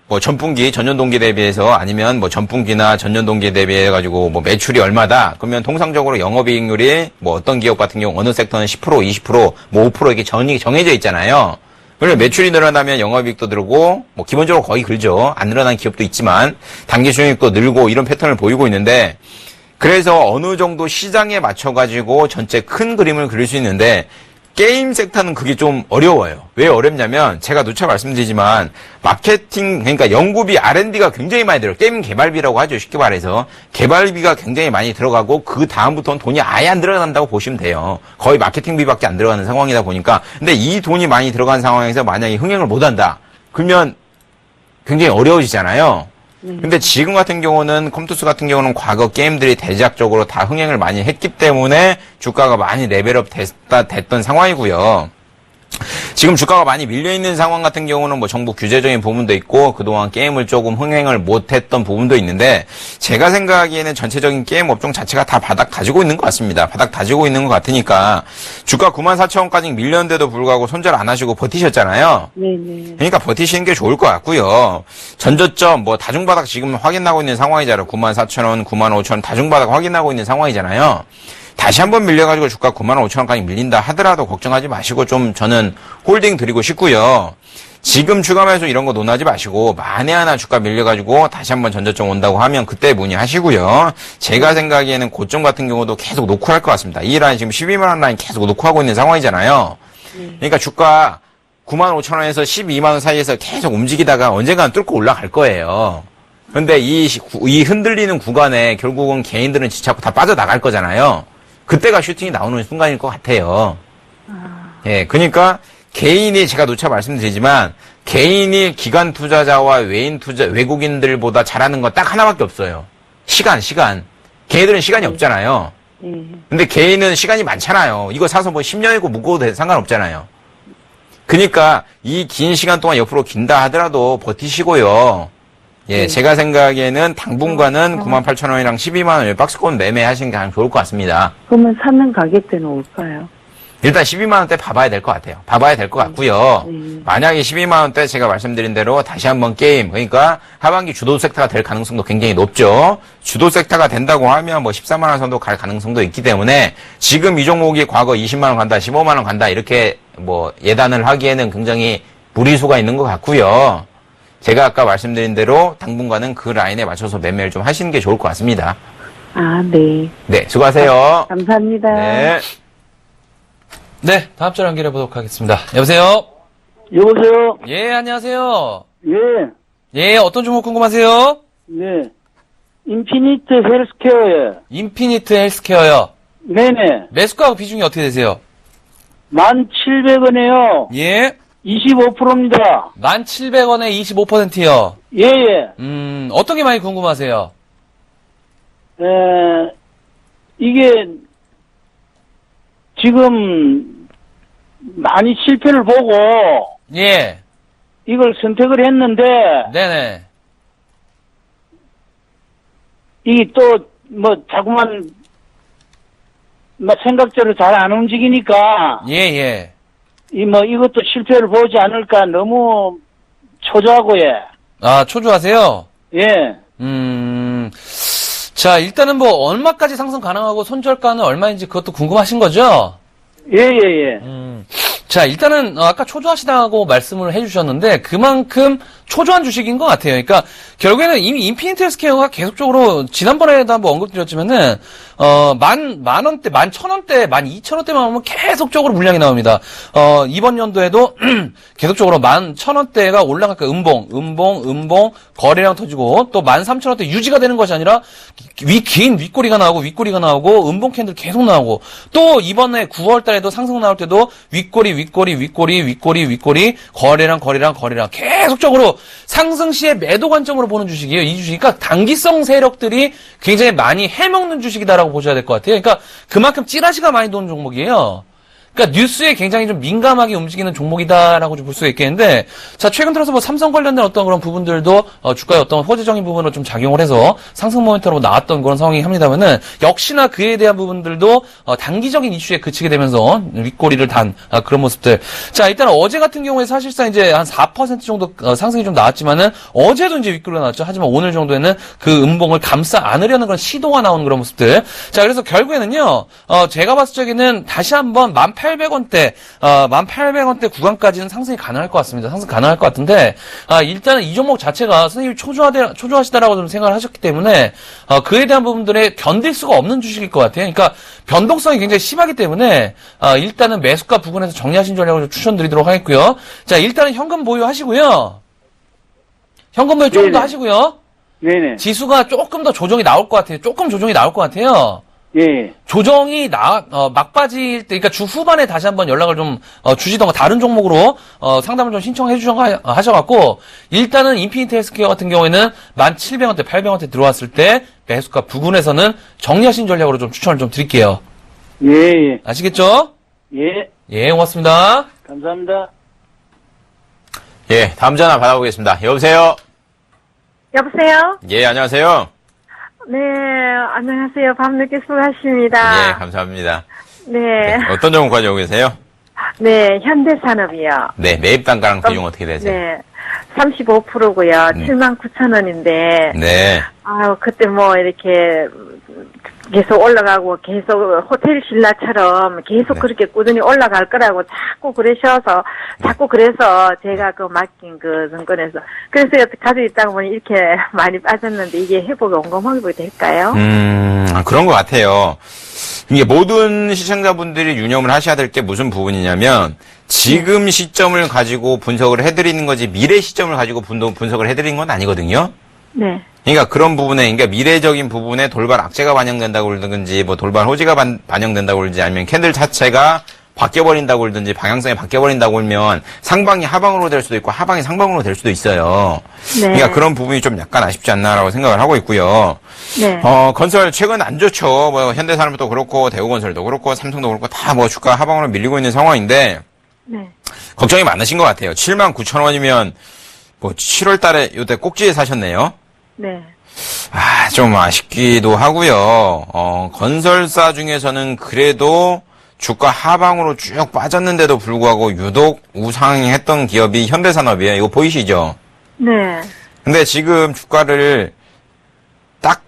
뭐 전분기 전년 동기 대비해서 아니면 뭐 전분기나 전년 동기 대비해 가지고 뭐 매출이 얼마다 그러면 통상적으로 영업이익률이 뭐 어떤 기업 같은 경우 어느 섹터는 10% 20% 뭐 5% 이렇게 정해져 있잖아요. 그러면 매출이 늘어나면 영업이익도 늘고 뭐 기본적으로 거의 그렇죠. 안 늘어난 기업도 있지만 단기 순이익도 늘고 이런 패턴을 보이고 있는데 그래서 어느 정도 시장에 맞춰 가지고 전체 큰 그림을 그릴 수 있는데 게임 섹터는 그게 좀 어려워요. 왜 어렵냐면 제가 누차 말씀드리지만 마케팅 그러니까 연구비 R&D가 굉장히 많이 들어요. 게임 개발비라고 하죠. 쉽게 말해서 개발비가 굉장히 많이 들어가고 그 다음부터는 돈이 아예 안 들어간다고 보시면 돼요. 거의 마케팅비밖에 안 들어가는 상황이다 보니까 근데 이 돈이 많이 들어간 상황에서 만약에 흥행을 못한다. 그러면 굉장히 어려워지잖아요. 근데 지금 같은 경우는 컴투스 같은 경우는 과거 게임들이 대작적으로 다 흥행을 많이 했기 때문에 주가가 많이 레벨업 됐던 상황이고요. 지금 주가가 많이 밀려있는 상황 같은 경우는 뭐 정부 규제적인 부분도 있고 그동안 게임을 조금 흥행을 못했던 부분도 있는데 제가 생각하기에는 전체적인 게임 업종 자체가 다 바닥 다지고 있는 것 같습니다. 바닥 다지고 있는 것 같으니까 주가 94,000원까지 밀렸는데도 불구하고 손절 안 하시고 버티셨잖아요. 네네. 그러니까 버티시는 게 좋을 것 같고요. 전저점 뭐 다중바닥 지금 확인하고 있는 상황이잖아요. 94,000원, 95,000원 다중바닥 확인하고 있는 상황이잖아요. 다시 한번 밀려가지고 주가 95,000원까지 밀린다 하더라도 걱정하지 마시고 좀 저는 홀딩 드리고 싶고요. 지금 추가 매수 이런 거 논하지 마시고 만에 하나 주가 밀려가지고 다시 한번 전저점 온다고 하면 그때 문의하시고요. 제가 생각에는 고점 같은 경우도 계속 놓고 할 것 같습니다. 이 라인 지금 12만원 라인 계속 놓고 하고 있는 상황이잖아요. 그러니까 주가 95,000원에서 12만원 사이에서 계속 움직이다가 언젠가는 뚫고 올라갈 거예요. 근데 이 흔들리는 구간에 결국은 개인들은 지차고 다 빠져나갈 거잖아요. 그때가 슈팅이 나오는 순간일 것 같아요. 예, 그러니까 개인이 제가 누차 말씀드리지만 개인이 기관 투자자와 외국인들보다 잘하는 거 딱 하나밖에 없어요. 시간. 개인들은 시간이 없잖아요. 근데 개인은 시간이 많잖아요. 이거 사서 뭐 10년이고 묶어도 상관없잖아요. 그러니까 이 긴 시간 동안 옆으로 긴다 하더라도 버티시고요. 예, 제가 생각에는 당분간은 98,000원이랑 12만원 박스권 매매하시는 게 가장 좋을 것 같습니다. 그러면 사는 가격대는 올까요? 일단 12만원대 봐봐야 될 것 같아요. 봐봐야 될 것 같고요. 만약에 12만원대 제가 말씀드린 대로 다시 한번 게임, 그러니까 하반기 주도 섹터가 될 가능성도 굉장히 높죠. 주도 섹터가 된다고 하면 뭐 14만원 선도 갈 가능성도 있기 때문에 지금 이 종목이 과거 20만원 간다, 15만원 간다 이렇게 뭐 예단을 하기에는 굉장히 무리수가 있는 것 같고요. 제가 아까 말씀드린 대로 당분간은 그 라인에 맞춰서 매매를 좀 하시는 게 좋을 것 같습니다. 아, 네. 네, 수고하세요. 감사합니다. 네. 네, 다음 주 연결해 보도록 하겠습니다. 여보세요? 여보세요? 예, 안녕하세요. 예, 예, 어떤 종목 궁금하세요? 네. 인피니트 헬스케어에, 인피니트 헬스케어요. 네네. 매수가 비중이 어떻게 되세요? 1,700원에요. 예, 25%입니다. 1,700원에 25%요. 예, 예. 어떤 게 많이 궁금하세요? 이게, 지금, 많이 실패를 보고, 예, 이걸 선택을 했는데, 네네. 이게 또, 뭐, 자꾸만, 뭐, 생각대로 잘 안 움직이니까, 예, 예. 이것도 실패를 보지 않을까, 너무 초조하고, 예. 아, 초조하세요? 예. 자, 일단은 뭐, 얼마까지 상승 가능하고 손절가는 얼마인지 그것도 궁금하신 거죠? 예, 예, 예. 자, 일단은 아까 초조하시다고 말씀을 해주셨는데 그만큼 초조한 주식인 것 같아요. 그러니까 결국에는 이미 인피니트 헬스케어가 계속적으로 지난번에도 한번 언급드렸지만은 만 원대, 11,000원대, 12,000원대만 오면 계속적으로 물량이 나옵니다. 이번 연도에도 계속적으로 11,000원대가 올라갈까 음봉 거래량 터지고 또 13,000원대 유지가 되는 것이 아니라 긴 윗꼬리가 나오고 음봉 캔들 계속 나오고 또 이번에 9월 달에도 상승 나올 때도 윗꼬리 거래량 계속적으로 상승 시에 매도 관점으로 보는 주식이에요. 이 주식이 그러니까 단기성 세력들이 굉장히 많이 해먹는 주식이다라고 보셔야 될 것 같아요. 그러니까 그만큼 찌라시가 많이 도는 종목이에요. 그러니까 뉴스에 굉장히 좀 민감하게 움직이는 종목이다라고 좀 볼 수가 있겠는데, 자, 최근 들어서 뭐 삼성 관련된 어떤 그런 부분들도 주가의 어떤 호재적인 부분으로 좀 작용을 해서 상승 모멘텀으로 나왔던 그런 상황이 합니다만은 역시나 그에 대한 부분들도 단기적인 이슈에 그치게 되면서 윗꼬리를 단 그런 모습들. 자, 일단 어제 같은 경우에 사실상 이제 한 4% 정도 상승이 좀 나왔지만은 어제도 이제 윗꼬리가 나왔죠. 하지만 오늘 정도에는 그 음봉을 감싸 안으려는 그런 시도가 나오는 그런 모습들. 자, 그래서 결국에는요, 제가 봤을 적에는 다시 한번 1800원대 구간까지는 상승이 가능할 것 같습니다. 상승 가능할 것 같은데, 일단은 이 종목 자체가 선생님이 초조하시다라고 좀 생각을 하셨기 때문에, 그에 대한 부분들에 견딜 수가 없는 주식일 것 같아요. 그러니까, 변동성이 굉장히 심하기 때문에, 일단은 매수가 부근에서 정리하신 전략을 좀 추천드리도록 하겠고요. 자, 일단은 현금 보유하시고요. 현금 보유 조금 더 하시고요. 네네. 지수가 조금 더 조정이 나올 것 같아요. 조금 조정이 나올 것 같아요. 예. 조정이 막바질 때, 그러니까 주 후반에 다시 한번 연락을 좀, 주시던가 다른 종목으로, 상담을 좀 신청해 하셔갖고, 일단은 인피니트 헬스케어 같은 경우에는 1,700원대, 800원대 들어왔을 때, 매수가 부근에서는 정리하신 전략으로 좀 추천을 좀 드릴게요. 예, 예. 아시겠죠? 예. 예, 고맙습니다. 감사합니다. 예, 다음 전화 받아보겠습니다. 여보세요? 여보세요? 예, 안녕하세요. 네, 안녕하세요. 밤늦게 수고하십니다. 예, 감사합니다. 네, 어떤 종목 가지고 계세요? 네, 현대산업이요. 네, 매입 단가랑 비중 어떻게 되세요? 네, 35%고요. 79,000원인데, 네. 아유, 그때 뭐 이렇게 계속 올라가고 계속 호텔 신라처럼 계속 네. 그렇게 꾸준히 올라갈 거라고 자꾸 그러셔서 자꾸 그래서 제가 그 맡긴 그 증권에서 그래서 가지고 있다가 보니 이렇게 많이 빠졌는데 이게 회복이 원검회복이 될까요? 그런 것 같아요. 이게 모든 시청자분들이 유념을 하셔야 될 게 무슨 부분이냐면 지금 시점을 가지고 분석을 해드리는 거지 미래 시점을 가지고 분석을 해드리는 건 아니거든요. 네. 그러니까 그런 부분에, 그러니까 미래적인 부분에 돌발 악재가 반영된다고 그러든지, 뭐 돌발 호재가 반영된다고 그러든지, 아니면 캔들 자체가 바뀌어버린다고 그러든지, 방향성이 바뀌어버린다고 그러면 상방이 하방으로 될 수도 있고, 하방이 상방으로 될 수도 있어요. 네. 그러니까 그런 부분이 좀 약간 아쉽지 않나라고 생각을 하고 있고요. 네. 건설 최근 안 좋죠. 뭐 현대산업도 그렇고, 대우건설도 그렇고, 삼성도 그렇고, 다 뭐 주가 하방으로 밀리고 있는 상황인데, 네. 걱정이 많으신 것 같아요. 79,000원이면 뭐 7월 달에 요때 꼭지에 사셨네요. 네. 좀 아쉽기도 하고요. 건설사 중에서는 그래도 주가 하방으로 쭉 빠졌는데도 불구하고 유독 우상했던 기업이 현대산업이에요. 이거 보이시죠? 네. 근데 지금 주가를 딱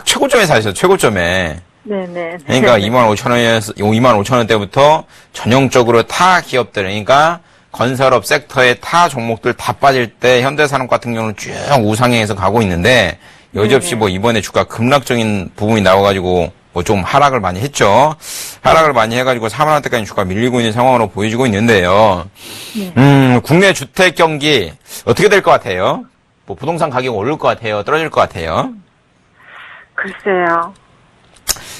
최고점에 사셨어요. 최고점에. 네네. 그러니까 25,000원대부터 전형적으로 타 기업들, 그러니까 건설업 섹터의 타 종목들 다 빠질 때 현대산업 같은 경우는 쭉 우상향해서 가고 있는데 여지없이 뭐 이번에 주가 급락적인 부분이 나와가지고 뭐 좀 하락을 많이 했죠. 하락을 많이 해가지고 4만 원대까지 주가 밀리고 있는 상황으로 보여지고 있는데요. 국내 주택 경기 어떻게 될 것 같아요? 뭐 부동산 가격 오를 것 같아요? 떨어질 것 같아요? 글쎄요.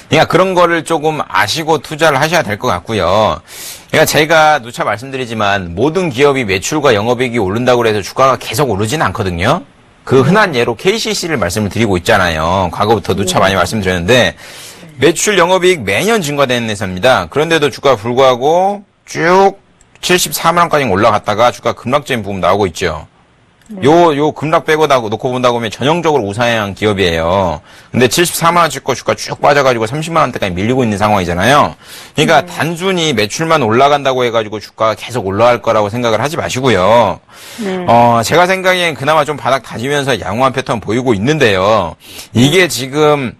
그러니까 그런 거를 조금 아시고 투자를 하셔야 될 것 같고요. 그러니까 제가 누차 말씀드리지만 모든 기업이 매출과 영업이익이 오른다고 해서 주가가 계속 오르지는 않거든요. 그 흔한 예로 KCC를 말씀을 드리고 있잖아요. 과거부터 누차 많이 말씀드렸는데 매출 영업이익 매년 증가되는 회사입니다. 그런데도 주가가 불구하고 쭉 74만 원까지 올라갔다가 주가 급락적인 부분 나오고 있죠. 요 급락 빼고 놓고 본다고 하면 전형적으로 우상향 기업이에요. 근데 74만 원 찍고 주가 쭉 빠져가지고 30만 원대까지 밀리고 있는 상황이잖아요. 그러니까 단순히 매출만 올라간다고 해가지고 주가가 계속 올라갈 거라고 생각을 하지 마시고요. 제가 생각엔 그나마 좀 바닥 다지면서 양호한 패턴 보이고 있는데요. 이게 지금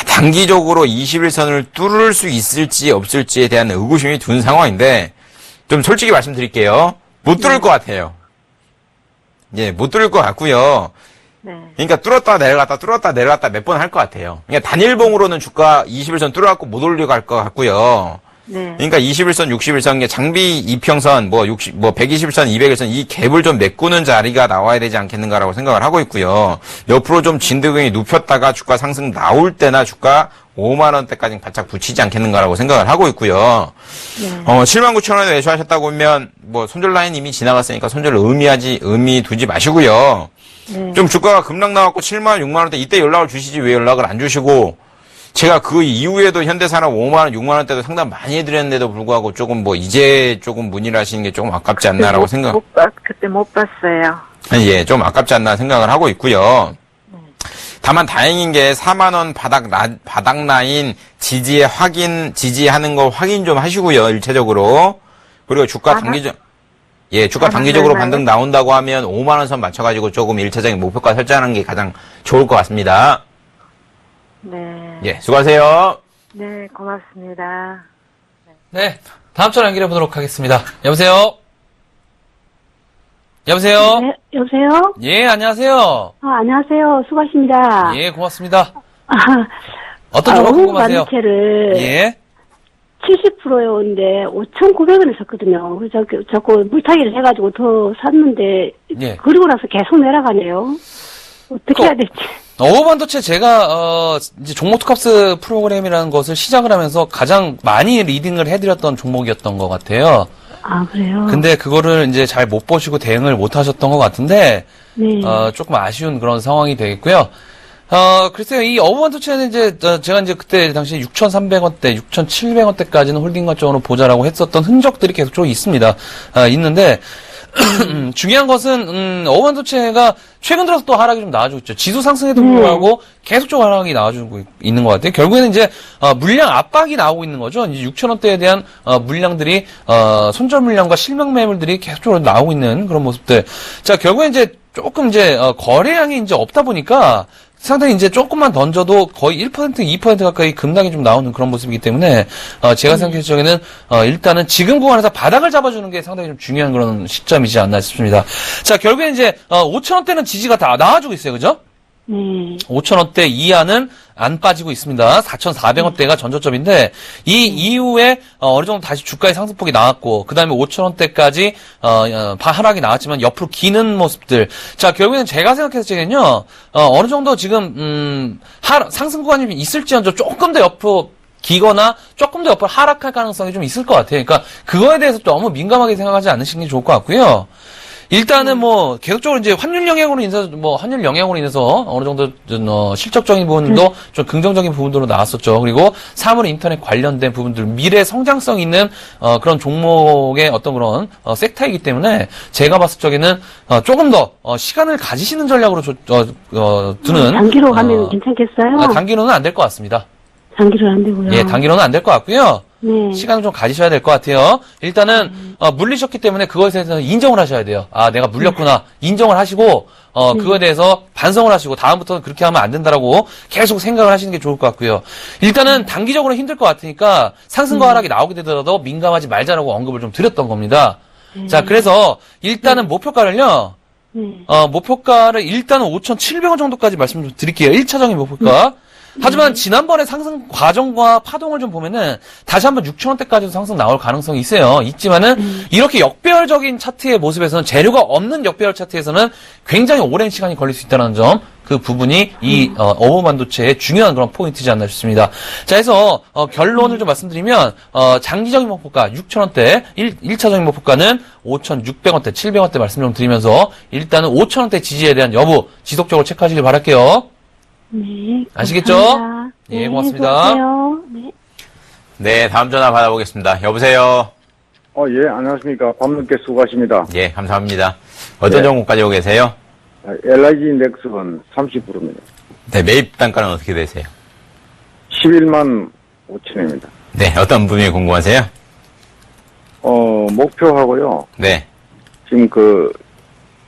단기적으로 21선을 뚫을 수 있을지 없을지에 대한 의구심이 든 상황인데 좀 솔직히 말씀드릴게요. 못 뚫을 것 같아요. 예, 못 뚫을 것 같고요. 네. 그러니까 뚫었다 내려갔다 몇 번 할 것 같아요. 그러니까 단일봉으로는 주가 21선 뚫어갖고 못 올려갈 것 같고요. 네. 그러니까 21선, 61선, 장비 이평선, 121선, 200일선 이 갭을 좀 메꾸는 자리가 나와야 되지 않겠는가라고 생각을 하고 있고요. 옆으로 좀 진드경이 눕혔다가 주가 상승 나올 때나 주가 5만 원대까지 바짝 붙이지 않겠는가라고 생각을 하고 있고요. 79,000원에 매수하셨다고 하면 뭐 손절 라인 이미 지나갔으니까 손절을 의미 두지 마시고요. 좀 주가가 급락 나왔고 7만 원, 6만 원대 이때 연락을 주시지 왜 연락을 안 주시고 제가 그 이후에도 현대산업 5만 원, 6만 원대도 상담 많이 해드렸는데도 불구하고 조금 이제 조금 문의를 하시는 게 조금 아깝지 않나라고 생각. 그때 못 봤어요. 예, 좀 아깝지 않나 생각을 하고 있고요. 다만 다행인 게 4만 원 바닥 라인 지지하는 거 확인 좀 하시고요. 일차적으로. 그리고 주가 단기적으로 반등 나온다고 하면 5만 원 선 맞춰가지고 조금 일차적인 목표가 설정하는 게 가장 좋을 것 같습니다. 네. 예, 수고하세요. 네, 고맙습니다. 네, 다음 전화 연결해 보도록 하겠습니다. 여보세요? 여보세요? 네, 여보세요? 예, 안녕하세요. 안녕하세요. 수고하십니다. 예, 고맙습니다. 어떤 종목 궁금하세요? 반도체를 예. 70%에 오는데 5,900원에 샀거든요. 그래서 자꾸 물타기를 해가지고 더 샀는데 예. 그리고 나서 계속 내려가네요. 어떻게 해야 될지. 반도체 제가 이제 종목 투캅스 프로그램이라는 것을 시작을 하면서 가장 많이 리딩을 해드렸던 종목이었던 것 같아요. 아, 그래요? 근데 그거를 이제 잘 못 보시고 대응을 못 하셨던 것 같은데, 네. 조금 아쉬운 그런 상황이 되겠고요. 글쎄요, 이 반도체는 이제, 제가 이제 그때 당시 6,300원대, 6,700원대까지는 홀딩 관점으로 보자라고 했었던 흔적들이 계속 좀 있습니다. 있는데, 중요한 것은 반도체가 최근 들어서 또 하락이 좀 나와주고 있죠. 지수 상승에도 불구하고 계속적으로 하락이 나와주고 있는 것 같아요. 결국에는 이제 물량 압박이 나오고 있는 거죠. 이제 6,000원대에 대한 물량들이 손절 물량과 실명 매물들이 계속적으로 나오고 있는 그런 모습들. 자, 결국엔 이제 조금 이제 거래량이 이제 없다 보니까 상당히 이제 조금만 던져도 거의 1%, 2% 가까이 급락이 좀 나오는 그런 모습이기 때문에, 제가 생각했을 적에는, 일단은 지금 구간에서 바닥을 잡아주는 게 상당히 좀 중요한 그런 시점이지 않나 싶습니다. 자, 결국엔 이제, 5,000원대는 지지가 다 나와주고 있어요. 그죠? 5,000원대 이하는 안 빠지고 있습니다. 4,400원대가 전저점인데 이 이후에 어느 정도 다시 주가의 상승폭이 나왔고 그 다음에 5,000원대까지 하락이 나왔지만 옆으로 기는 모습들. 자, 결국에는 제가 생각했을 때는요 어느 정도 지금 상승 구간이 있을지언정 조금 더 옆으로 기거나 조금 더 옆으로 하락할 가능성이 좀 있을 것 같아요. 그러니까 그거에 대해서 너무 민감하게 생각하지 않으시는 게 좋을 것 같고요. 일단은 뭐 계속적으로 이제 환율 영향으로 인해서 어느 정도 실적적인 부분도 좀 긍정적인 부분들로 나왔었죠. 그리고 사물 인터넷 관련된 부분들, 미래 성장성 있는 그런 종목의 어떤 그런 섹터이기 때문에 제가 봤을 적에는 조금 더 시간을 가지시는 전략으로 두는 단기로 가면 괜찮겠어요? 단기로는 안 될 것 같습니다. 단기로 안 되고요. 예, 단기로는 안 될 것 같고요. 네. 시간을 좀 가지셔야 될 것 같아요. 일단은 물리셨기 때문에 그거에 대해서 인정을 하셔야 돼요. 아, 내가 물렸구나. 인정을 하시고 그거에 대해서 반성을 하시고 다음부터는 그렇게 하면 안 된다라고 계속 생각을 하시는 게 좋을 것 같고요. 일단은 단기적으로 힘들 것 같으니까 상승과 하락이 나오게 되더라도 민감하지 말자라고 언급을 좀 드렸던 겁니다. 자, 그래서 일단은 목표가를요. 목표가를 일단은 5,700원 정도까지 말씀 좀 드릴게요. 1차적인 목표가. 하지만 지난번에 상승 과정과 파동을 좀 보면은 다시 한번 6,000원대까지도 상승 나올 가능성이 있지만은 이렇게 역배열적인 차트의 모습에서는 재료가 없는 역배열 차트에서는 굉장히 오랜 시간이 걸릴 수 있다는 점, 그 부분이 이 어버 반도체의 중요한 그런 포인트지 않나 싶습니다. 자, 해서 결론을 좀 말씀드리면 장기적인 목표가 6,000원대, 1차적인 목표가는 5,600원대, 700원대 말씀 좀 드리면서 일단은 5,000원대 지지에 대한 여부 지속적으로 체크하시길 바랄게요. 네. 아시겠죠? 감사합니다. 예, 고맙습니다. 수고하세요. 네. 네, 다음 전화 받아보겠습니다. 여보세요? 예, 안녕하십니까. 밤늦게 수고하십니다. 예, 감사합니다. 어떤 네. 종목 가지고 계세요? LIG 인덱스는 30%입니다. 네, 매입 단가는 어떻게 되세요? 11만 5천원입니다. 네, 어떤 부분이 궁금하세요? 목표하고요. 네. 지금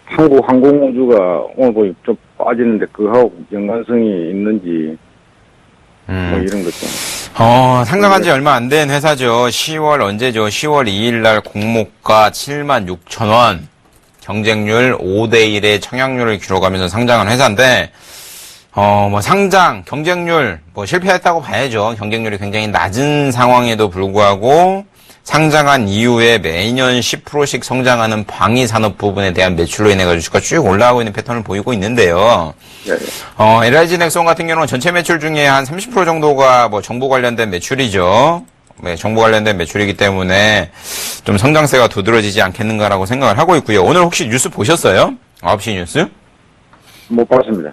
한국 항공우주가 오늘 보니 좀 빠지는데 그하고 연관성이 있는지 뭐 이런 것 좀. 상장한 지 얼마 안 된 회사죠. 10월 언제죠? 10월 2일 날 공모가 76,000원, 경쟁률 5대1의 청약률을 기록하면서 상장한 회사인데, 상장, 경쟁률, 실패했다고 봐야죠. 경쟁률이 굉장히 낮은 상황에도 불구하고, 상장한 이후에 매년 10%씩 성장하는 방위산업 부분에 대한 매출로 인해가지고 주가 쭉 올라가고 있는 패턴을 보이고 있는데요. LIG 넥슨 같은 경우는 전체 매출 중에 한 30% 정도가 정보 관련된 매출이죠. 네, 정보 관련된 매출이기 때문에 좀 성장세가 두드러지지 않겠는가라고 생각을 하고 있고요. 오늘 혹시 뉴스 보셨어요? 9시 뉴스? 못 봤습니다.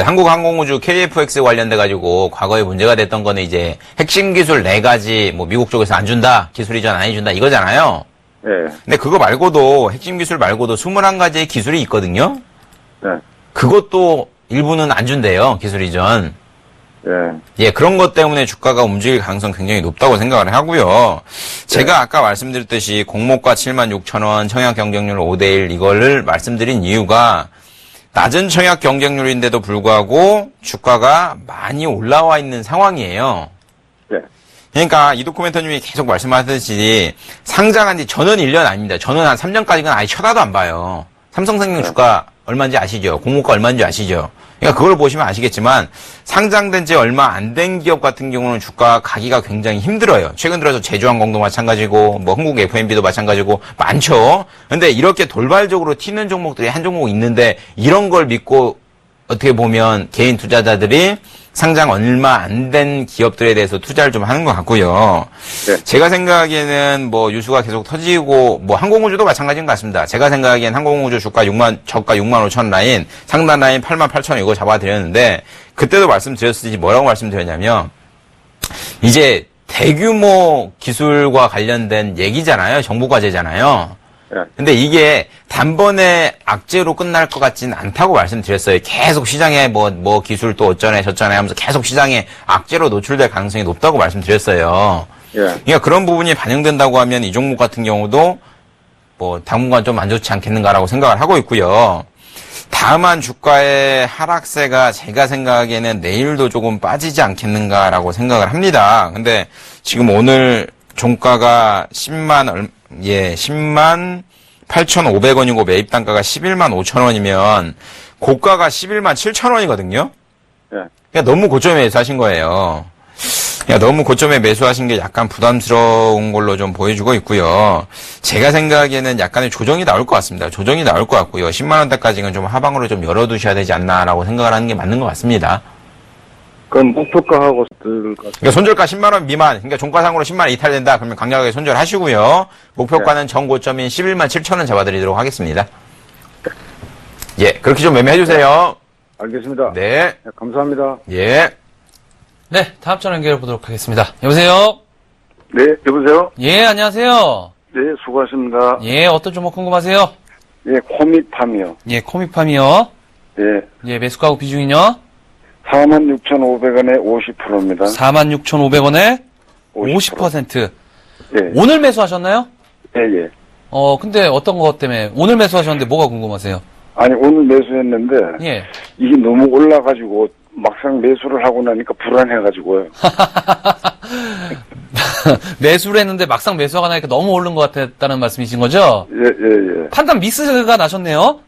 한국항공우주 KFX 관련돼가지고 과거에 문제가 됐던 거는 이제 핵심 기술 4가지 미국 쪽에서 안 준다, 기술 이전 안 해준다 이거잖아요. 예. 근데 그거 말고도 핵심 기술 말고도 21가지의 기술이 있거든요. 네. 그것도 일부는 안 준대요, 기술 이전. 예, 그런 것 때문에 주가가 움직일 가능성 굉장히 높다고 생각을 하고요. 제가 아까 말씀드렸듯이 공모가 76,000원, 청약 경쟁률 5대1 이거를 말씀드린 이유가 낮은 청약 경쟁률인데도 불구하고 주가가 많이 올라와 있는 상황이에요. 네. 그러니까 이도코멘터님이 계속 말씀하듯이 상장한 지 저는 1년 아닙니다. 저는 한 3년까지는 아예 쳐다도 안 봐요. 삼성생명 주가 얼마인지 아시죠? 공모가 얼마인지 아시죠? 그러니까 그걸 보시면 아시겠지만 상장된 지 얼마 안 된 기업 같은 경우는 주가 가기가 굉장히 힘들어요. 최근 들어서 제주항공도 마찬가지고 한국 F&B도 마찬가지고 많죠. 근데 이렇게 돌발적으로 튀는 종목들이 한 종목 있는데 이런 걸 믿고 어떻게 보면 개인 투자자들이 상장 얼마 안 된 기업들에 대해서 투자를 좀 하는 것 같고요. 네. 제가 생각하기에는 뉴스가 계속 터지고 항공우주도 마찬가지인 것 같습니다. 제가 생각하기엔 항공우주 저가 6만 5천 라인, 상단 라인 8만 8천 이거 잡아드렸는데 그때도 말씀드렸듯이 뭐라고 말씀드렸냐면 이제 대규모 기술과 관련된 얘기잖아요. 정부 과제잖아요. 근데 이게 단번에 악재로 끝날 것 같지는 않다고 말씀드렸어요. 계속 시장에 기술 또 어쩌네 저쩌네 하면서 계속 시장에 악재로 노출될 가능성이 높다고 말씀드렸어요. 그러니까 그런 부분이 반영된다고 하면 이 종목 같은 경우도 당분간 좀 안 좋지 않겠는가라고 생각을 하고 있고요. 다음한 주가의 하락세가 제가 생각하기에는 내일도 조금 빠지지 않겠는가라고 생각을 합니다. 근데 지금 오늘 종가가 10만 8,500원이고 매입 단가가 11만 5천원이면 고가가 11만 7천원이거든요. 그러니까 너무 고점에 매수하신 거예요. 그러니까 너무 고점에 매수하신 게 약간 부담스러운 걸로 좀 보여주고 있고요. 제가 생각하기에는 약간의 조정이 나올 것 같습니다. 조정이 나올 것 같고요. 10만 원대까지는 좀 하방으로 좀 열어두셔야 되지 않나라고 생각을 하는 게 맞는 것 같습니다. 그럼 목표가하고 들 것 같아요. 그러니까 손절가 10만 원 미만, 그러니까 종가상으로 10만 원 이탈된다. 그러면 강력하게 손절하시고요. 목표가는 전고점인 11만 7천 원 잡아드리도록 하겠습니다. 예, 그렇게 좀 매매해 주세요. 알겠습니다. 네, 네, 감사합니다. 예. 네, 다음 전화 연결해 보도록 하겠습니다. 여보세요? 네, 여보세요? 예, 안녕하세요. 네, 수고하십니다. 예, 어떤 종목 궁금하세요? 예, 코믹팜이요. 예, 코믹팜이요. 예, 예, 매수가하고 비중이요? 46,500원에 50%입니다. 46,500원에 50%. 예, 오늘 매수하셨나요? 예, 예. 근데 어떤 것 때문에 오늘 매수하셨는데 뭐가 궁금하세요? 아니, 오늘 매수했는데, 예. 이게 너무 올라가지고, 막상 매수를 하고 나니까 불안해가지고요. 매수를 했는데 막상 매수가 나니까 너무 오른 것 같았다는 말씀이신 거죠? 예, 예, 예. 판단 미스가 나셨네요?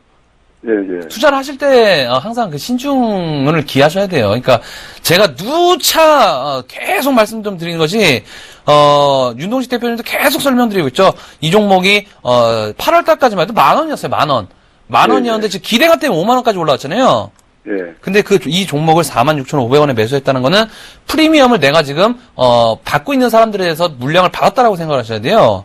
예, 예. 투자를 하실 때 항상 그 신중을 기하셔야 돼요. 그러니까 제가 누차 계속 말씀 좀 드리는 것이 윤동식 대표님도 계속 설명드리고 있죠. 이 종목이 8월 달까지만 해도 10,000원이었어요. 10,000원. 10,000원이었는데 지금 기대가 때문에 50,000원까지 올라왔잖아요. 예. 근데 이 종목을 46,500원에 매수했다는 거는 프리미엄을 내가 지금 받고 있는 사람들에서 물량을 받았다라고 생각하셔야 돼요.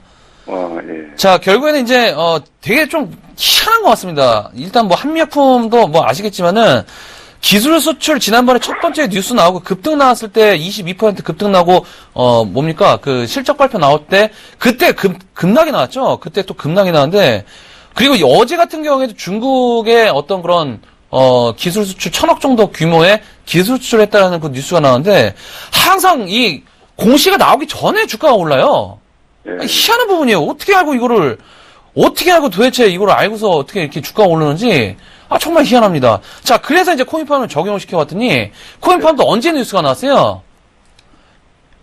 예. 자, 결국에는 이제 되게 좀 희한한 것 같습니다. 일단 뭐 한미약품도 뭐 아시겠지만은 기술 수출 지난번에 첫 번째 뉴스 나오고 급등 나왔을 때 22% 급등 나고 뭡니까? 그 실적 발표 나올 때 그때 급락이 나왔죠. 그때 또 급락이 나왔는데 그리고 어제 같은 경우에도 중국의 어떤 그런 기술 수출 1,000억 정도 규모의 기술 수출을 했다라는 그 뉴스가 나왔는데 항상 이 공시가 나오기 전에 주가가 올라요. 예. 희한한 부분이에요. 어떻게 알고 도대체 이걸 알고서 어떻게 이렇게 주가가 오르는지 정말 희한합니다. 자, 그래서 이제 코인팜을 적용을 시켜봤더니 코인팜도 언제 뉴스가 나왔어요?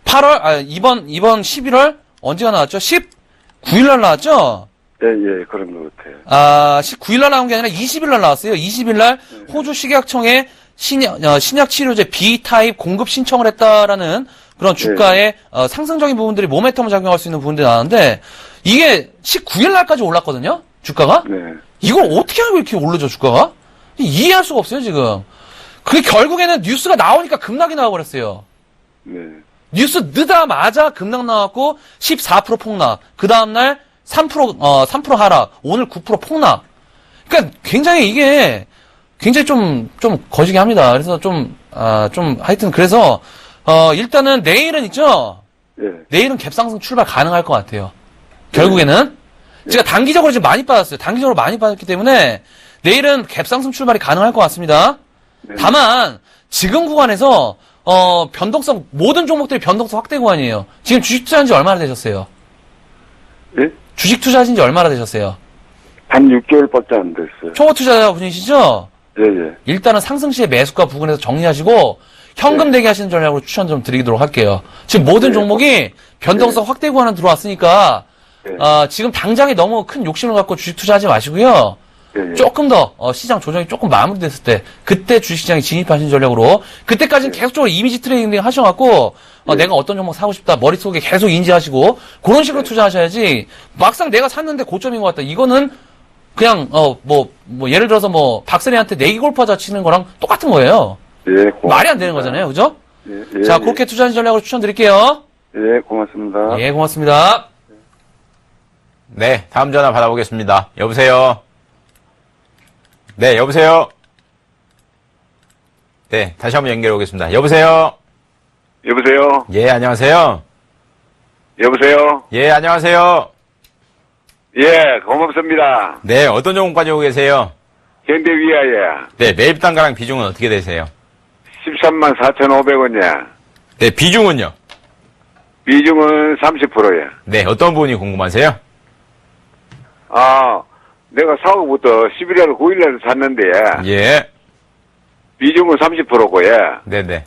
8월 이번 11월 언제가 나왔죠? 19일 날 나왔죠? 예, 예, 그런 것 같아요. 19일 날 나온 게 아니라 20일 날 나왔어요. 20일 날 호주 식약청에 신약 치료제 B타입 공급 신청을 했다라는 그런 주가의 상승적인 부분들이 모멘텀을 작용할 수 있는 부분들이 나왔는데 이게 19일 날까지 올랐거든요. 주가가. 네. 이걸 어떻게 알고 이렇게 오르죠, 주가가? 이해할 수가 없어요, 지금. 그게 결국에는 뉴스가 나오니까 급락이 나와버렸어요. 네. 뉴스 늦자마자 급락 나왔고 14% 폭락. 그 다음날 3% 하락. 오늘 9% 폭락. 그러니까 굉장히 이게 굉장히 좀 거시기 합니다. 그래서 하여튼 그래서 일단은 내일은 있죠? 예. 내일은 갭상승 출발 가능할 것 같아요. 결국에는. 제가 단기적으로 지금 많이 빠졌어요. 단기적으로 많이 빠졌기 때문에 내일은 갭상승 출발이 가능할 것 같습니다. 네. 다만, 지금 구간에서, 변동성, 모든 종목들이 변동성 확대 구간이에요. 지금 주식 투자한 지 얼마나 되셨어요? 예? 주식 투자하신 지 얼마나 되셨어요? 한 6개월밖에 안 됐어요. 초보 투자자분이시죠? 예, 예. 일단은 상승 시에 매수가 부근에서 정리하시고, 현금 대기 하시는 전략으로 추천 좀 드리도록 할게요. 지금 모든 네. 종목이 변동성 확대 구간에 들어왔으니까, 네. 지금 당장에 너무 큰 욕심을 갖고 주식 투자하지 마시고요. 예, 예. 조금 더 시장 조정이 조금 마무리됐을 때 그때 주식시장에 진입하신 전략으로 그때까지는 계속적으로 이미지 트레이딩 하셔갖고 내가 어떤 종목 사고 싶다 머릿속에 계속 인지하시고 그런 식으로 투자하셔야지 막상 내가 샀는데 고점인 것 같다 이거는 그냥 뭐 예를 들어서 뭐 박세리한테 내기 골프하자 치는 거랑 똑같은 거예요. 예, 고맙습니다. 말이 안 되는 거잖아요, 그죠? 예, 예, 자, 예. 그렇게 투자하는 전략으로 추천드릴게요. 예, 고맙습니다. 예, 고맙습니다. 네, 다음 전화 받아보겠습니다. 여보세요? 네, 여보세요? 네, 다시 한번 연결해 보겠습니다. 여보세요? 여보세요? 예, 안녕하세요? 여보세요? 예, 안녕하세요? 예, 고맙습니다. 네, 어떤 종목 가지고 계세요? 현대위아예. 네, 매입 단가랑 비중은 어떻게 되세요? 13만 4,500원이야. 네, 비중은요? 비중은 30%야. 네, 어떤 부분이 궁금하세요? 내가 사고부터 11월 9일날 샀는데, 예, 비중은 30%고, 예. 네네.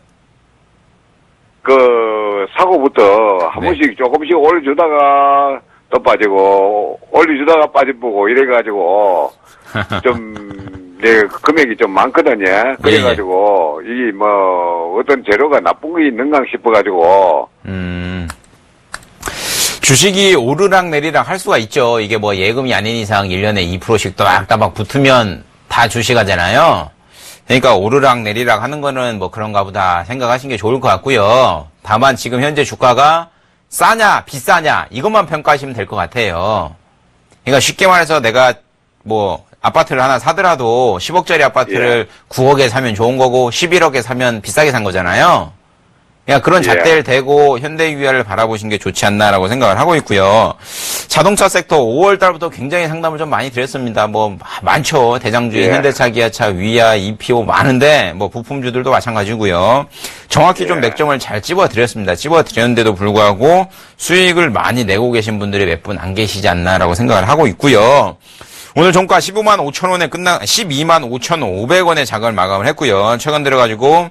사고부터 한 네. 번씩 조금씩 올려주다가 또 빠지고, 올려주다가 빠져보고, 이래가지고, 금액이 좀 많거든요. 그래가지고, 이게 어떤 재료가 나쁜 게 있는가 싶어가지고, 주식이 오르락 내리락 할 수가 있죠. 이게 뭐 예금이 아닌 이상 1년에 2%씩 또박또박 붙으면 다 주식하잖아요. 그러니까 오르락 내리락 하는 거는 뭐 그런가 보다 생각하시는 게 좋을 것 같고요. 다만 지금 현재 주가가 싸냐 비싸냐 이것만 평가하시면 될 것 같아요. 그러니까 쉽게 말해서 내가 뭐 아파트를 하나 사더라도 10억짜리 아파트를 9억에 사면 좋은 거고 11억에 사면 비싸게 산 거잖아요. 그러니까 그런 잣대를 대고 현대유아를 바라보신 게 좋지 않나라고 생각을 하고 있고요. 자동차 섹터 5월 달부터 굉장히 상담을 좀 많이 드렸습니다. 뭐 많죠. 대장주인 현대차, 기아차, 위아, EPO 많은데 뭐 부품주들도 마찬가지고요. 정확히 좀 맥점을 잘 찝어드렸습니다. 찝어드렸는데도 불구하고 수익을 많이 내고 계신 분들이 몇 분 안 계시지 않나라고 생각을 하고 있고요. 오늘 종가 15만 5천 원에 12만 5,500원에 작업을 마감을 했고요. 최근 들어가지고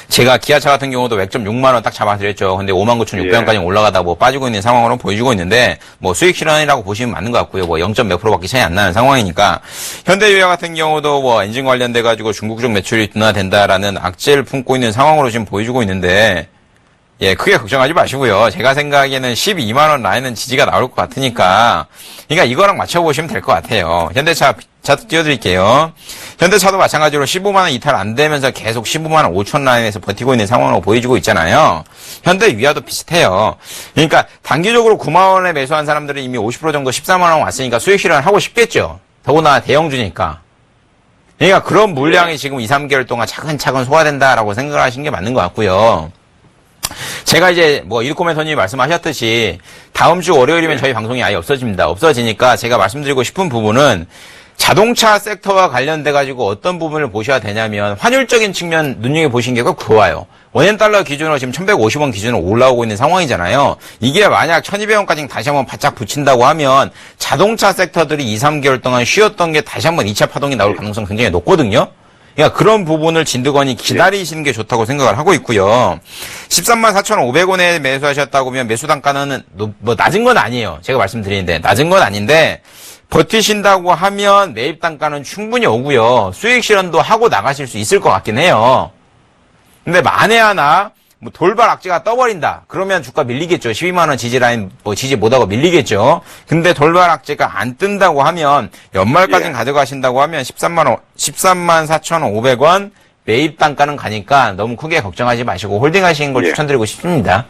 제가 기아차 같은 경우도 맥점 6만 원 딱 잡아드렸죠. 근데 59,600원까지 올라가다 뭐 빠지고 있는 상황으로 보여주고 있는데 뭐 수익 실현이라고 보시면 맞는 것 같고요. 뭐 0.몇 %밖에 차이 안 나는 상황이니까 현대유아 같은 경우도 뭐 엔진 관련돼 가지고 중국 쪽 매출이 둔화된다라는 악재를 품고 있는 상황으로 지금 보여주고 있는데 예, 크게 걱정하지 마시고요. 제가 생각하기에는 12만 원 라인은 지지가 나올 것 같으니까 그러니까 이거랑 맞춰보시면 될 것 같아요. 현대차 차트 띄워드릴게요. 현대차도 마찬가지로 15만 원 이탈 안 되면서 계속 15만 원 5천 라인에서 버티고 있는 상황으로 보여주고 있잖아요. 현대위아도 비슷해요. 그러니까 단기적으로 9만 원에 매수한 사람들은 이미 50% 정도 14만 원 왔으니까 수익 실현 하고 싶겠죠. 더구나 대형주니까. 그러니까 그런 물량이 지금 2, 3개월 동안 차근차근 소화된다라고 생각을 하신 게 맞는 것 같고요. 제가 이제 뭐 일코멘터님이 말씀하셨듯이 다음 주 월요일이면 저희 방송이 아예 없어집니다. 없어지니까 제가 말씀드리고 싶은 부분은 자동차 섹터와 관련돼 가지고 어떤 부분을 보셔야 되냐면 환율적인 측면 눈여겨보신 게 꼭 좋아요. 원엔 달러 기준으로 지금 1150원 기준으로 올라오고 있는 상황이잖아요. 이게 만약 1200원까지 다시 한번 바짝 붙인다고 하면 자동차 sek터들이 2, 3개월 동안 쉬었던 게 다시 한번 2차 파동이 나올 가능성이 굉장히 높거든요. 그러니까 그런 부분을 진드건이 기다리시는 게 좋다고 생각을 하고 있고요. 13만 4,500원에 매수하셨다고 하면 매수 단가는 뭐 낮은 건 아니에요. 제가 말씀드리는데 낮은 건 아닌데 버티신다고 하면 매입 단가는 충분히 오고요. 수익 실현도 하고 나가실 수 있을 것 같긴 해요. 근데 만에 하나 뭐 돌발 악재가 떠버린다. 그러면 주가 밀리겠죠. 12만 원 지지 라인 뭐 지지 못하고 밀리겠죠. 근데 돌발 악재가 안 뜬다고 하면 연말까지 가져가신다고 하면 13만 4,500원 매입 단가는 가니까 너무 크게 걱정하지 마시고 홀딩하시는 걸 추천드리고 싶습니다.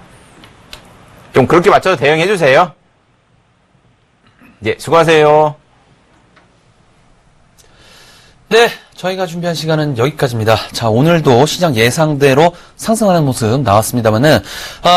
좀 그렇게 맞춰서 대응해 주세요. 예, 수고하세요. 네, 저희가 준비한 시간은 여기까지입니다. 자, 오늘도 시장 예상대로 상승하는 모습 나왔습니다만은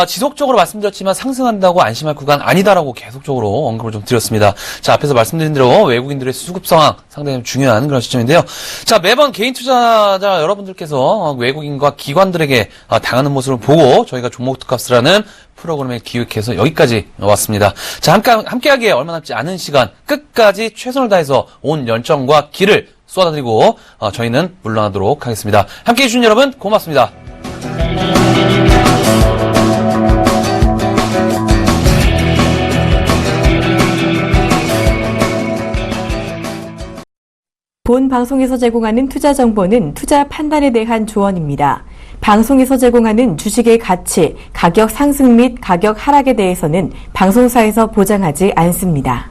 지속적으로 말씀드렸지만 상승한다고 안심할 구간 아니다라고 계속적으로 언급을 좀 드렸습니다. 자, 앞에서 말씀드린 대로 외국인들의 수급 상황 상당히 중요한 그런 시점인데요. 자, 매번 개인 투자자 여러분들께서 외국인과 기관들에게 당하는 모습을 보고 저희가 종목 특값이라는 프로그램에 기획해서 여기까지 왔습니다. 자, 함께하기에 얼마 남지 않은 시간 끝까지 최선을 다해서 온 열정과 기를 쏟아드리고 저희는 물러나도록 하겠습니다. 함께해 주신 여러분 고맙습니다. 본 방송에서 제공하는 투자 정보는 투자 판단에 대한 조언입니다. 방송에서 제공하는 주식의 가치, 가격 상승 및 가격 하락에 대해서는 방송사에서 보장하지 않습니다.